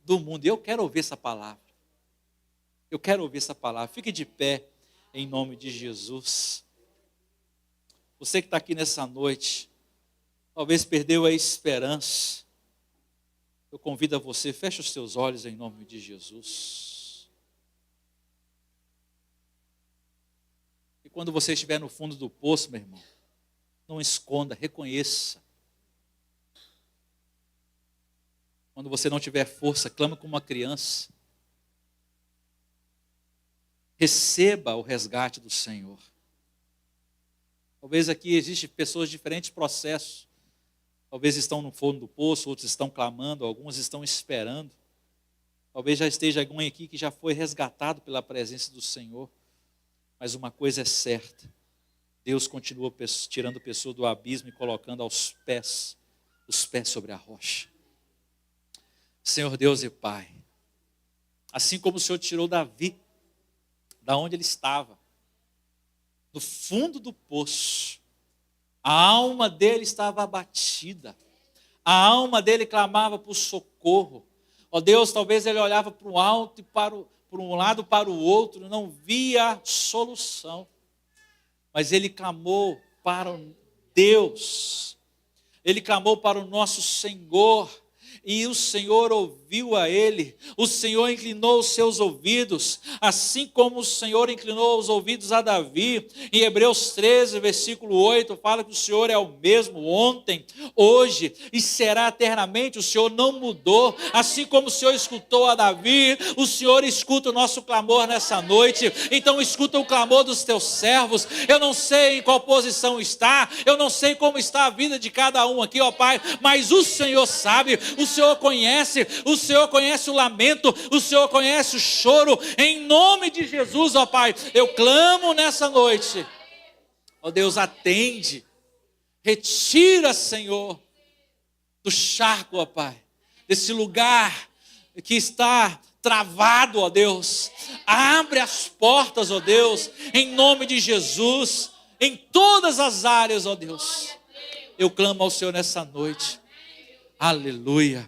do mundo. E eu quero ouvir essa palavra. Eu quero ouvir essa palavra. Fique de pé em nome de Jesus. Você que está aqui nessa noite, talvez perdeu a esperança. Eu convido a você, feche os seus olhos em nome de Jesus. E quando você estiver no fundo do poço, meu irmão, não esconda, reconheça. Quando você não tiver força, clama como uma criança. Receba o resgate do Senhor. Talvez aqui existem pessoas de diferentes processos. Talvez estão no fundo do poço, outros estão clamando, alguns estão esperando. Talvez já esteja alguém aqui que já foi resgatado pela presença do Senhor. Mas uma coisa é certa: Deus continua tirando a pessoa do abismo e colocando os pés sobre a rocha. Senhor Deus e Pai, assim como o Senhor tirou Davi da onde ele estava, no fundo do poço, a alma dele estava abatida, a alma dele clamava por socorro. Ó Deus, talvez ele olhava para o alto e para um lado, para o outro, não via solução. Mas ele clamou para Deus, ele clamou para o nosso Senhor, e o Senhor ouviu a ele, o Senhor inclinou os seus ouvidos, assim como o Senhor inclinou os ouvidos a Davi. Em Hebreus 13, versículo 8, fala que o Senhor é o mesmo ontem, hoje e será eternamente. O Senhor não mudou, assim como o Senhor escutou a Davi, o Senhor escuta o nosso clamor nessa noite. Então escuta o clamor dos teus servos. Eu não sei em qual posição está, eu não sei como está a vida de cada um aqui, ó Pai, mas o Senhor sabe, o Senhor conhece o lamento, o Senhor conhece o choro. Em nome de Jesus, ó Pai, eu clamo nessa noite. Ó Deus, atende, retira, Senhor, do charco, ó Pai, desse lugar que está travado, ó Deus. Abre as portas, ó Deus, em nome de Jesus, em todas as áreas, ó Deus. Eu clamo ao Senhor nessa noite. Aleluia,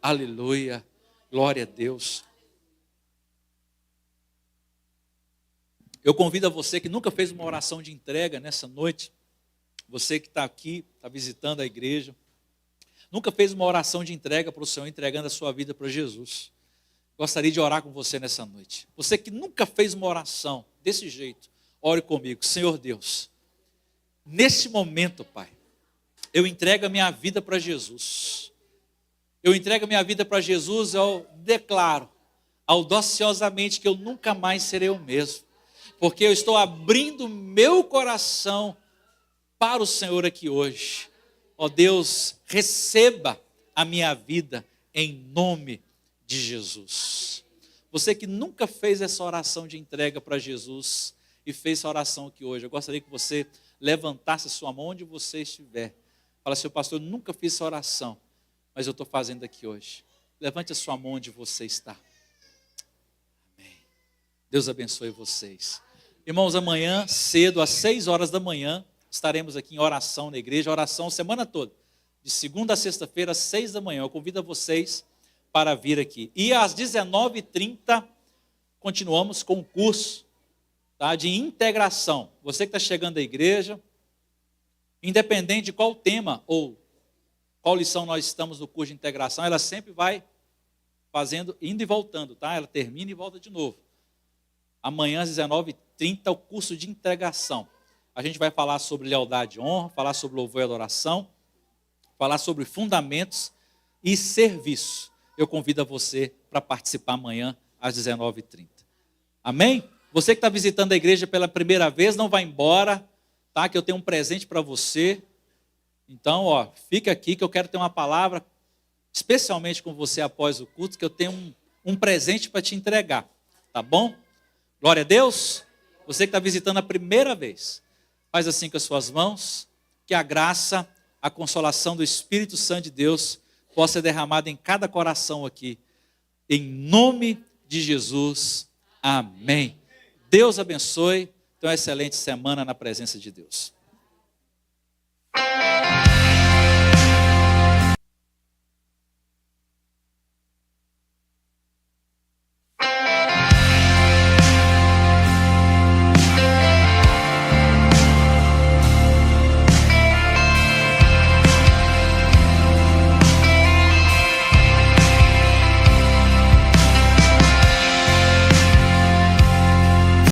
aleluia, glória a Deus. Eu convido a você que nunca fez uma oração de entrega nessa noite, você que está aqui, está visitando a igreja, nunca fez uma oração de entrega para o Senhor, entregando a sua vida para Jesus. Gostaria de orar com você nessa noite. Você que nunca fez uma oração desse jeito, ore comigo. Senhor Deus, nesse momento, Pai, eu entrego a minha vida para Jesus. Eu entrego a minha vida para Jesus, eu declaro audaciosamente que eu nunca mais serei o mesmo. Porque eu estou abrindo meu coração para o Senhor aqui hoje. Ó Deus, receba a minha vida em nome de Jesus. Você que nunca fez essa oração de entrega para Jesus e fez essa oração aqui hoje, eu gostaria que você levantasse a sua mão onde você estiver. Fala assim: pastor, eu nunca fiz essa oração, mas eu estou fazendo aqui hoje. Levante a sua mão onde você está. Deus abençoe vocês. Irmãos, amanhã cedo, às 6 horas da manhã, estaremos aqui em oração na igreja, oração semana toda, de segunda a sexta-feira, às 6 da manhã. Eu convido a vocês para vir aqui. E às 19h30, continuamos com o curso, tá, de integração. Você que está chegando à igreja, independente de qual tema ou qual lição nós estamos no curso de integração, ela sempre vai fazendo, indo e voltando, tá? Ela termina e volta de novo. Amanhã às 19h30, o curso de integração. A gente vai falar sobre lealdade e honra, falar sobre louvor e adoração, falar sobre fundamentos e serviço. Eu convido a você para participar amanhã às 19h30. Amém? Você que está visitando a igreja pela primeira vez, não vai embora, tá? Que eu tenho um presente para você. Então, fica aqui que eu quero ter uma palavra, especialmente com você após o culto, que eu tenho um presente para te entregar. Tá bom? Glória a Deus. Você que está visitando a primeira vez, faz assim com as suas mãos, que a graça, a consolação do Espírito Santo de Deus possa ser derramada em cada coração aqui. Em nome de Jesus. Amém. Deus abençoe. Então, uma excelente semana na presença de Deus.